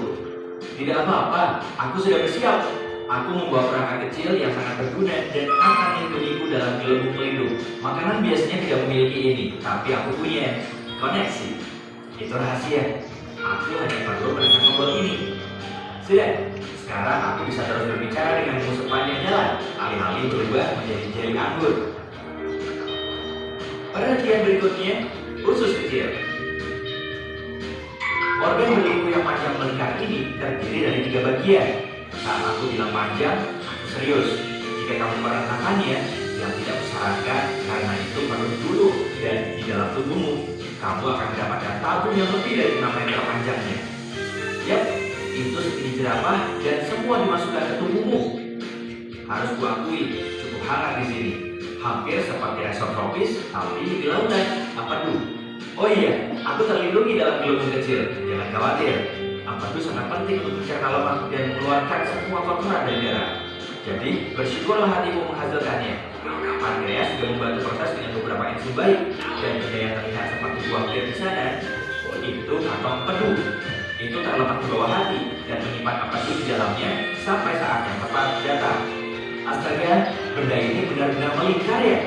Tidak apa-apa, aku sudah bersiap. Aku membawa perangkat kecil yang sangat berguna dan akan melindungiku dalam gelembung pelindung. Makanan biasanya tidak memiliki ini, tapi aku punya koneksi. Itu rahasia. Aku hanya perlu menekan tombol ini. Sudah, sekarang aku bisa terus berbicara denganmu sepanjang jalan, alih-alih berubah menjadi jeli anggur. Perhatian berikutnya, usus kecil. Organ berliku yang panjang melingkar ini terdiri dari 3 bagian. Saat aku bilang panjang, aku serius. Jika kamu merasakannya, yang tidak disarankan karena itu perlu dulu dan di dalam tubuhmu, kamu akan mendapatkan tabung yang lebih dari 6 meter panjangnya. Yap, itu segini jerapah dan semua dimasukkan ke tubuhmu. Harus kuakui, cukup hangat di sini. Hampir seperti resort tropis, tapi di lautan. Apa tuh? Oh iya, aku terlindungi dalam gelembung kecil. Jangan khawatir. Empedu sangat penting untuk mencerna lemak dan mengeluarkan semua kotoran dari darah. Jadi, bersyukurlah hatimu menghasilkannya. Andreas juga membantu proses dengan beberapa enzim baik dan benda yang terlihat seperti buah bir di sana. Itu kantong empedu. Itu terletak di bawah hati dan menyimpan empedu di dalamnya sampai saat yang tepat datang. Astaga, benda ini benar-benar melingkar ya.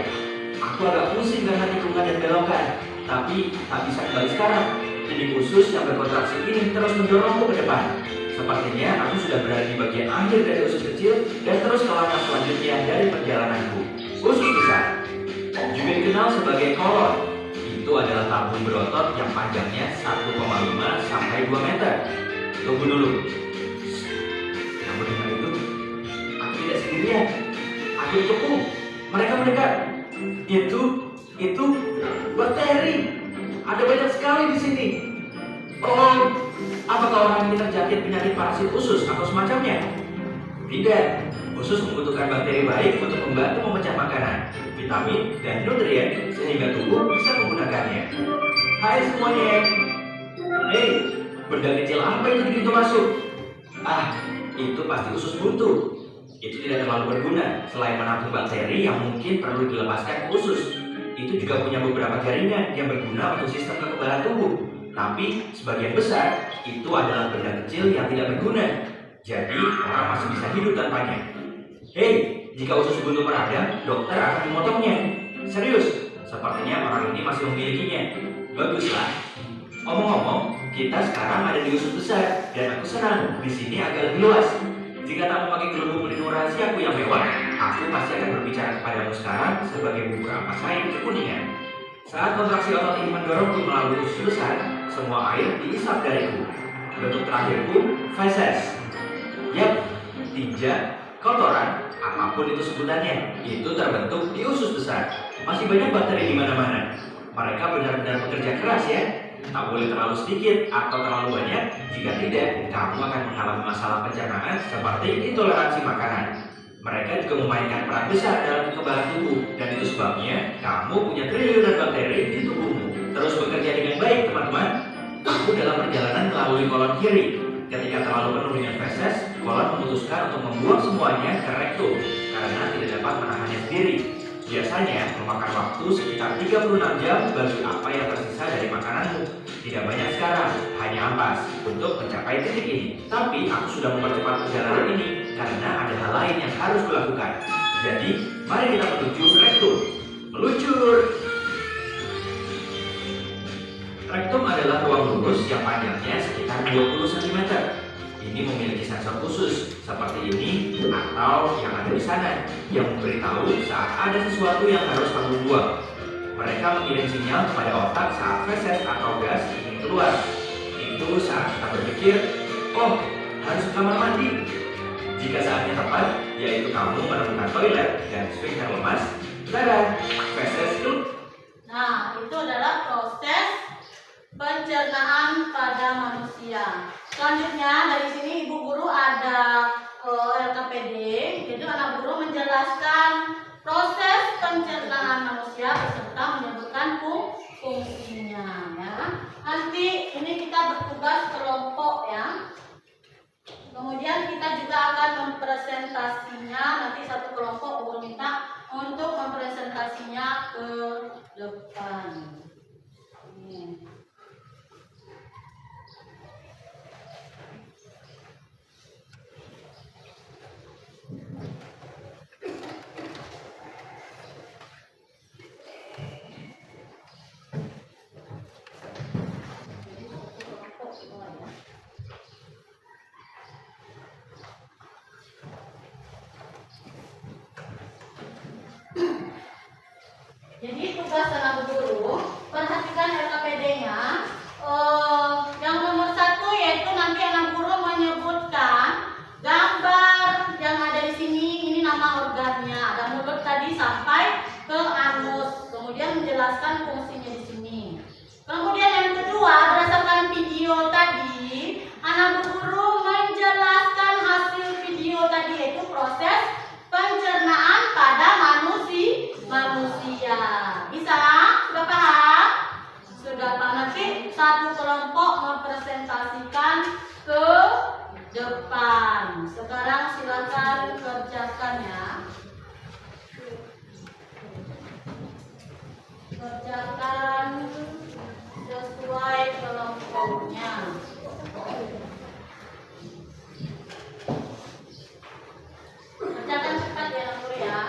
Aku agak pusing karena tikungan dan belokan, tapi tak bisa kembali sekarang. Dinding usus yang berkontraksi ini terus mendorongku ke depan. Sepertinya aku sudah berada di bagian akhir dari usus kecil dan terus ke langkah selanjutnya dari perjalananku. Usus besar, juga dikenal sebagai kolon. Itu adalah tabung berotot yang panjangnya 1,5 sampai 2 meter. Tunggu dulu. Kamu dengar itu? Aku tidak sendirian. Aku dikepung. Mereka mendekat. Itu bakteri. Ada banyak sekali di sini. Oh, apakah orang ini terjangkit penyakit parasit usus atau semacamnya? Tidak. Usus membutuhkan bakteri baik untuk membantu memecah makanan, vitamin, dan nutrien sehingga tubuh bisa menggunakannya. Hai semuanya. Hei, benda kecil apa itu di pintu masuk? Ah, itu pasti usus buntu. Itu tidak terlalu berguna selain menampung bakteri yang mungkin perlu dilepaskan ke usus. Itu juga punya beberapa jaringan yang berguna untuk sistem kekebalan tubuh. Tapi sebagian besar itu adalah benda kecil yang tidak berguna. Jadi orang masih bisa hidup tanpanya. Hei, jika usus buntu meradang, dokter akan memotongnya. Serius, sepertinya orang ini masih memilikinya. Baguslah. Omong-omong, kita sekarang ada di usus besar dan aku senang di sini agak lebih luas. Jika tak memakai gelembung pelindung rahasiaku yang mewah, Aku pasti akan berbicara kepadamu sekarang sebagai beberapa sains kekuningan. Saat kontraksi otot ini mendorongku melalui usus besar, semua air diisap dariku. Bentuk terakhir pun feses. Yap, tinja, kotoran, apapun itu sebutannya, itu terbentuk di usus besar. Masih banyak bakteri di mana-mana. Mereka benar-benar bekerja keras ya. Tak boleh terlalu sedikit atau terlalu banyak. Jika tidak, kamu akan mengalami masalah pencernaan seperti intoleransi makanan. Mereka juga memainkan peran besar dalam kekebalan tubuh, dan itu sebabnya kamu punya triliunan bakteri di tubuhmu. Terus bekerja dengan baik, teman-teman. Aku dalam perjalanan melalui kolon kiri. Ketika terlalu penuh dengan feses, kolon memutuskan untuk membuang semuanya ke rektum karena tidak dapat menahannya sendiri. Biasanya memakan waktu sekitar 36 jam bagi apa yang tersisa dari makananmu. Tidak banyak sekarang, hanya ampas untuk mencapai titik ini. Tapi aku sudah mempercepat perjalanan ini karena ada hal lain yang harus kulakukan. Jadi, mari kita menuju rektum. Meluncur! Rektum adalah ruang lurus yang panjangnya sekitar 20 cm. Ini memiliki sensor khusus seperti ini atau yang ada di sana yang memberitahu saat ada sesuatu yang harus kamu buang. Mereka mengirim sinyal kepada otak saat feses atau gas ingin keluar. Itu saat kita berpikir, oh harus ke kamar mandi. Jika saatnya tepat, yaitu kamu menemukan toilet dan sphincter lemas, tada, feses keluar. Nah, itu adalah proses pencernaan pada manusia. Selanjutnya dari sini Ibu Guru ada LKPD, jadi anak guru menjelaskan proses pencernaan manusia beserta menyebutkan fungsinya ya. Nanti ini kita bertugas kelompok ya. Kemudian kita juga akan mempresentasinya, nanti satu kelompok Ibu minta untuk mempresentasinya ke depan. Ini. Jadi tugas anak guru, perhatikan LKPD-nya. Yang nomor 1 yaitu nanti anak guru menyebutkan gambar yang ada di sini. Ini nama organnya. Ada mulut tadi sampai ke anus. Kemudian menjelaskan fungsinya di sini. Kemudian yang kedua, berdasarkan video tadi, anak guru menjelaskan hasil video tadi yaitu proses pencernaan pada manusia. Bisa? Sudah paham? Sudah paham. Nanti satu kelompok mempresentasikan ke depan. Sekarang silakan kerjakan ya. Kerjakan sesuai kelompoknya. Kerjakan cepat ya anak guru ya.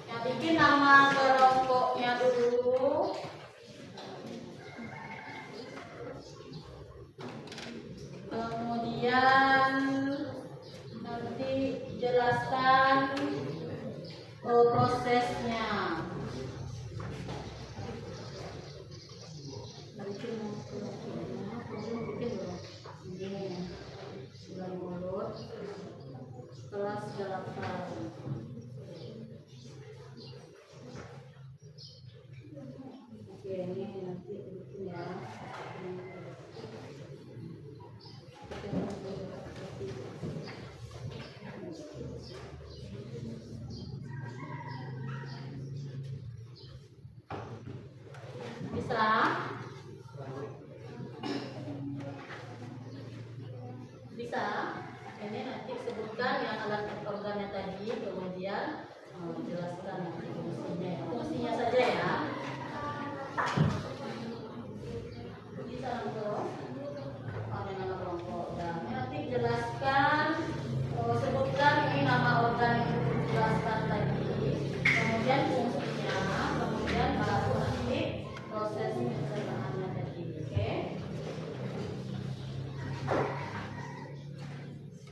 Yang bikin nama kelompoknya dulu. Kemudian nanti jelaskan prosesnya. Kelas 8. Oke, ini nanti bikin ya. Bisa? Bisa? Ini nanti sebutkan yang alat organnya tadi, kemudian jelaskan fungsinya. Fungsinya saja ya. Bisa untuk ada nama kelompok. Dan nanti jelaskan, sebutkan ini nama organ yang dijelaskan tadi, kemudian fungsinya, kemudian baru nanti proses pencernaannya tadi. Oke?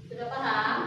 Sudah paham?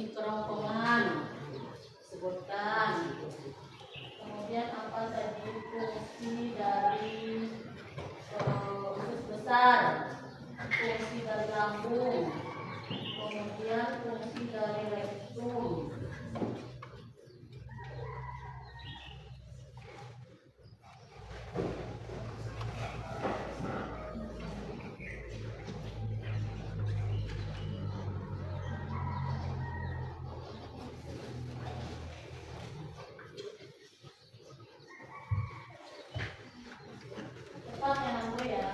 fungsi kerongkongan, sebutkan. Kemudian apa tadi fungsi dari usus besar, fungsi dari lambung, kemudian fungsi dari rektum. Cepat ya Nanggu ya.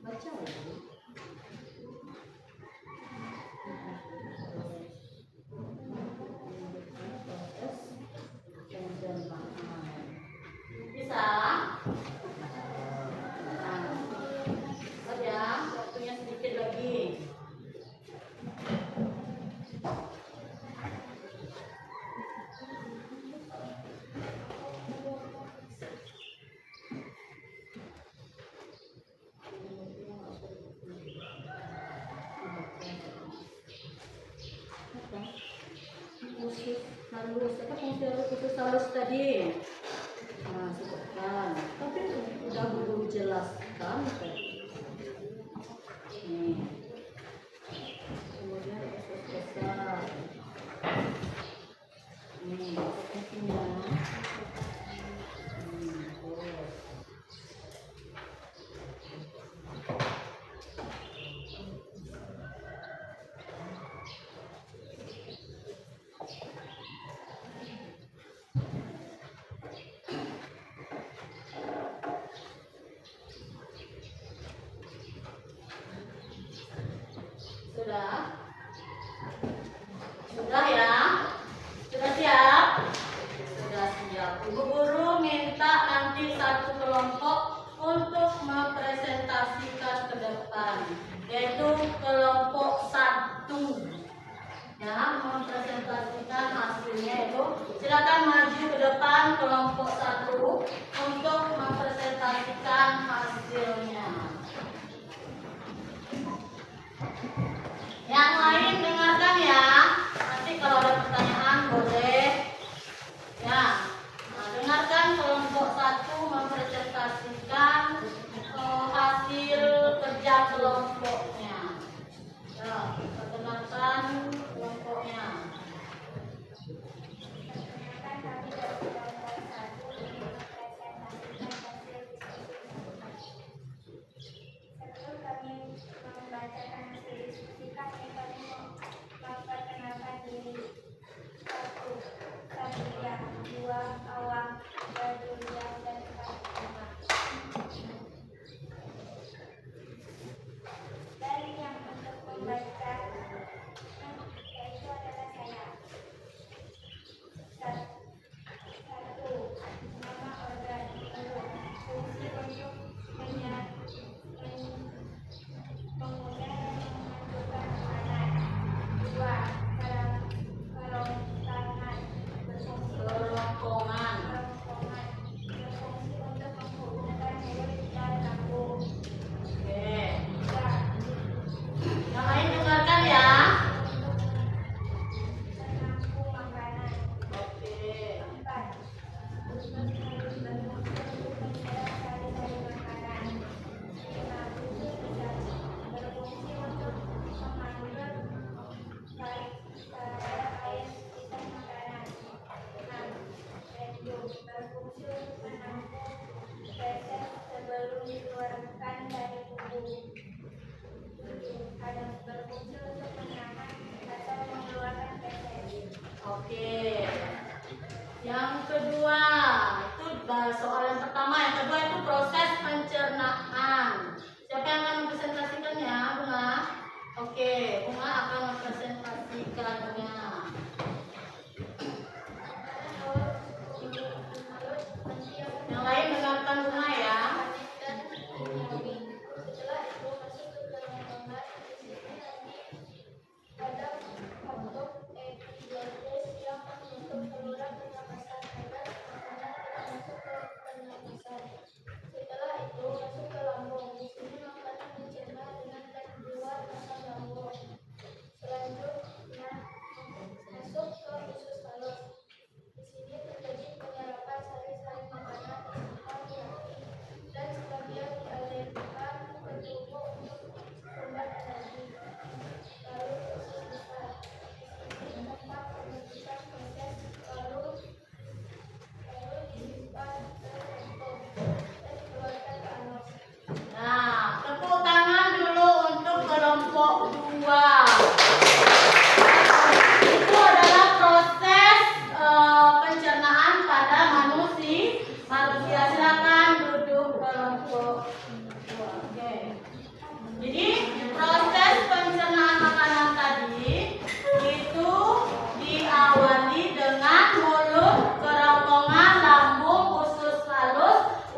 Baca ya. Bisa? Nah, lihat ya, waktunya sedikit lagi. Khusus halus, apa fungsi khusus halus tadi? Nah, sebutkan. Tapi udah guru jelaskan tadi. Nih. Kemudian usus besar. Nih, fungsinya. Terus. Sudah? Sudah ya? Sudah siap? Sudah siap. Ibu guru minta nanti satu kelompok untuk mempresentasikan ke depan, yaitu kelompok 1. Ya, mempresentasikan hasilnya itu. Silakan maju ke depan kelompok 1 untuk mempresentasikan hasilnya. Yang lain dengarkan ya. Nanti kalau ada pertanyaan boleh. Ya. Nah, dengarkan kelompok 1 mempresentasikan hasil kerja kelompoknya. Ya, kita dengarkan kelompoknya. Perkenalkan kami dari kelompok 1 ingin mempresentasikan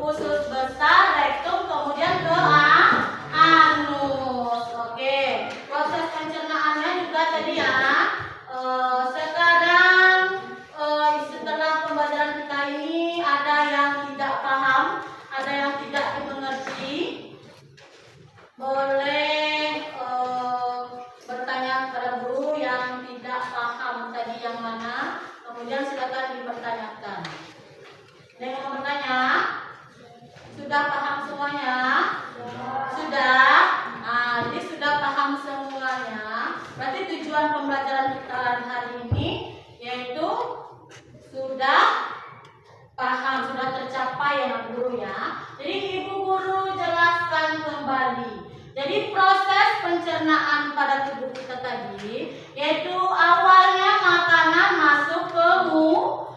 usus besar, rektum, kemudian ke anus. Oke, proses pencernaannya juga tadi ya. Sekarang setelah pembelajaran kita ini ada yang tidak paham, ada yang tidak dimengerti. Boleh bertanya kepada guru yang tidak paham tadi yang mana, kemudian silakan dipertanyakan. Ada yang mau bertanya? Sudah paham semuanya? Sudah? Nah, jadi sudah paham semuanya. Berarti tujuan pembelajaran kita hari ini yaitu sudah paham, sudah tercapai ya guru ya. Jadi ibu guru jelaskan kembali. Jadi proses pencernaan pada tubuh kita tadi yaitu awalnya makanan masuk ke mulut.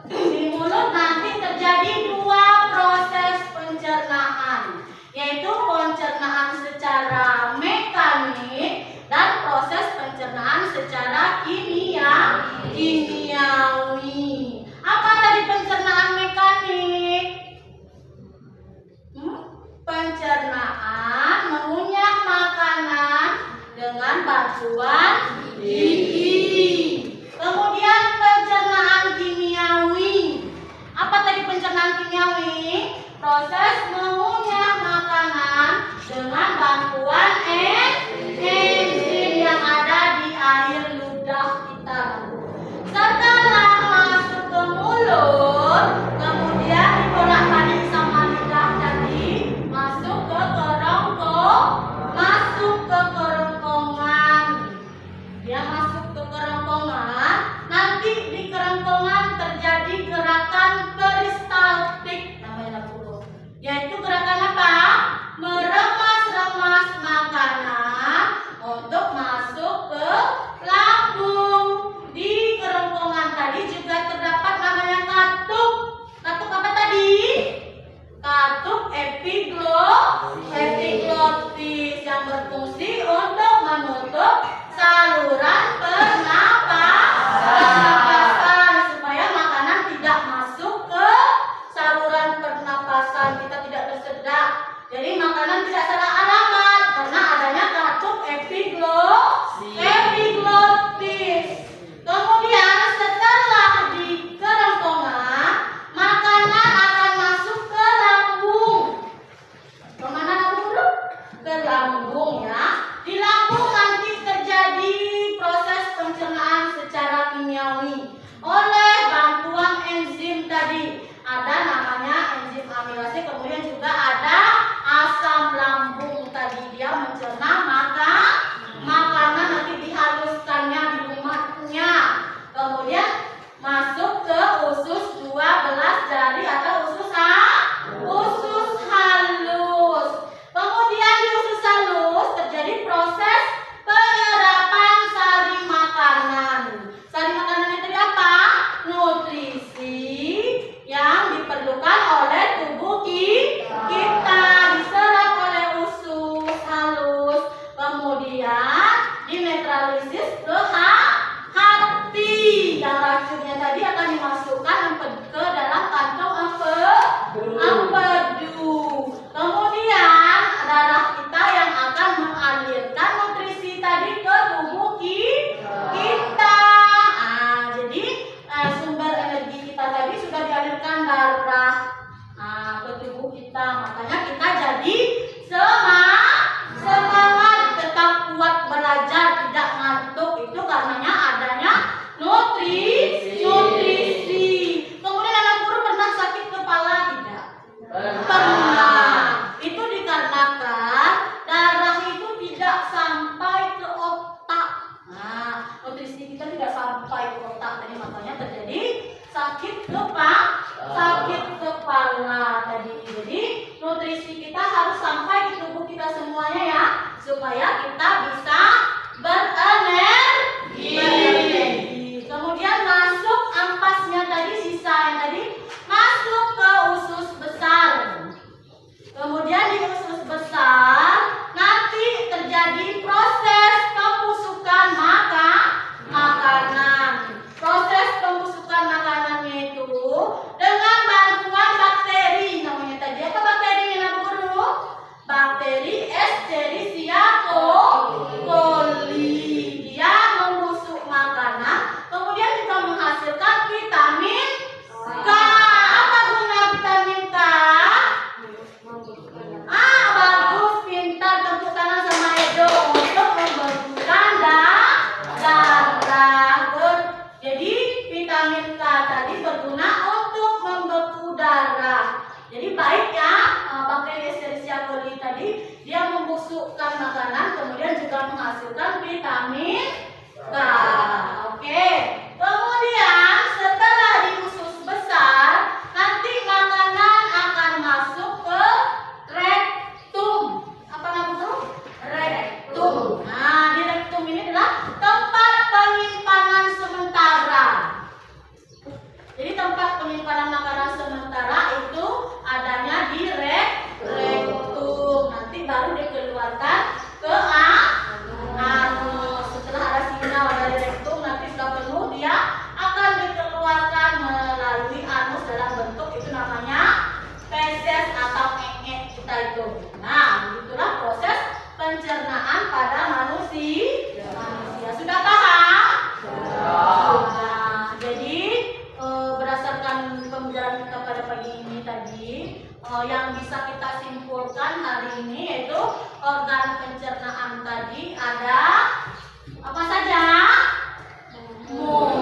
Di mulut nanti terjadi dua proses pencernaan, yaitu pencernaan secara mekanik dan proses pencernaan secara kimiawi. Apa tadi pencernaan mekanik? Pencernaan mengunyah makanan dengan bantuan gigi. Kemudian pencernaan kimiawi. Apa tadi pencernaan kimiawi? Proses mengunyah makanan dengan bantuan enzim yang ada di air ludah kita. Setelah masuk ke mulut, kemudian dibolak-balik sama lidah tadi masuk ke kerongkongan. Dia masuk ke kerongkongan, nanti di kerongkongan terjadi gerakan peristaltik namanya guru. Yaitu gerakan apa? Meremas-remas makanan untuk masuk ke lambung. Di kerongkongan tadi juga terdapat namanya katup. Katup apa tadi? Katup epiglottis yang berfungsi untuk menutup saluran pernapasan supaya makanan tidak masuk ke saluran pernapasan, kita tidak tersedak. Jadi makanan tidak salah alamat karena adanya katup epiglottis. Kemudian setelah di kerongkongan, makanan akan masuk ke lambung. Kemana lambung dulu? Ke lambung ya. Di lambung nanti terjadi proses pencernaan secara kimiawi oleh bantuan enzim tadi. Ada namanya enzim amilase, kemudian juga ada asam lambung tadi. Dia mencerna makanan nanti dihaluskannya di rumahnya. Kemudian masuk ke usus 12 jari atau usus halus. Kemudian di usus halus terjadi proses penyerapan sari makanan. Sari makanan itu apa? Nutrisi yang diperlukan oleh tubuh kita diserap oleh usus halus, kemudian dinetralisis ke hati. Yang racunnya tadi akan dimasukkan ke dalam kantong empedu. Kemudian darah kita yang akan mengalirkan nutrisi tadi ke tubuh kita. Jadi sumber energi kita tadi sudah dialirkan darah ke tubuh kita. Makanya kita jadi semangat, tetap kuat belajar, tidak ngantuk. Itu karenanya adanya nutrisi. Kemudian anak guru pernah sakit kepala tidak? Pernah. Itu dikarenakan darah itu tidak sampai ke otak. Nutrisi kita tidak sampai ke otak tadi, makanya terjadi sakit kepala tadi. Jadi nutrisi kita harus sampai di tubuh kita semuanya ya, supaya kita bisa berenergi. Kemudian masuk ampasnya tadi, sisa yang tadi masuk ke usus besar. Kemudian di usus besar nanti terjadi proses pembusukan makanan. Proses pembusukan makanannya itu dengan bantuan Jadi baik ya, bakteri Escherichia coli tadi dia membusukkan makanan, kemudian juga menghasilkan vitamin K. Oke. Kemudian setelah di usus besar, nanti makanan akan masuk ke rektum. Apa namanya? Rektum. Nah, di rektum ini adalah tempat penyimpanan sementara. Jadi tempat penyimpanan makanan sementara itu adanya di rektum. Nanti baru dikeluarkan ke anus. Setelah ada sinyal dari rektum, nanti sudah penuh, dia akan dikeluarkan melalui anus dalam bentuk itu namanya feses atau engek kita itu. Nah, begitulah proses pencernaan pada manusia. Sudah paham? Sudah. Jadi berdasarkan pembelajaran kita pada pagi ini tadi, yang bisa kita simpulkan hari ini yaitu organ pencernaan tadi ada apa saja? Mulut.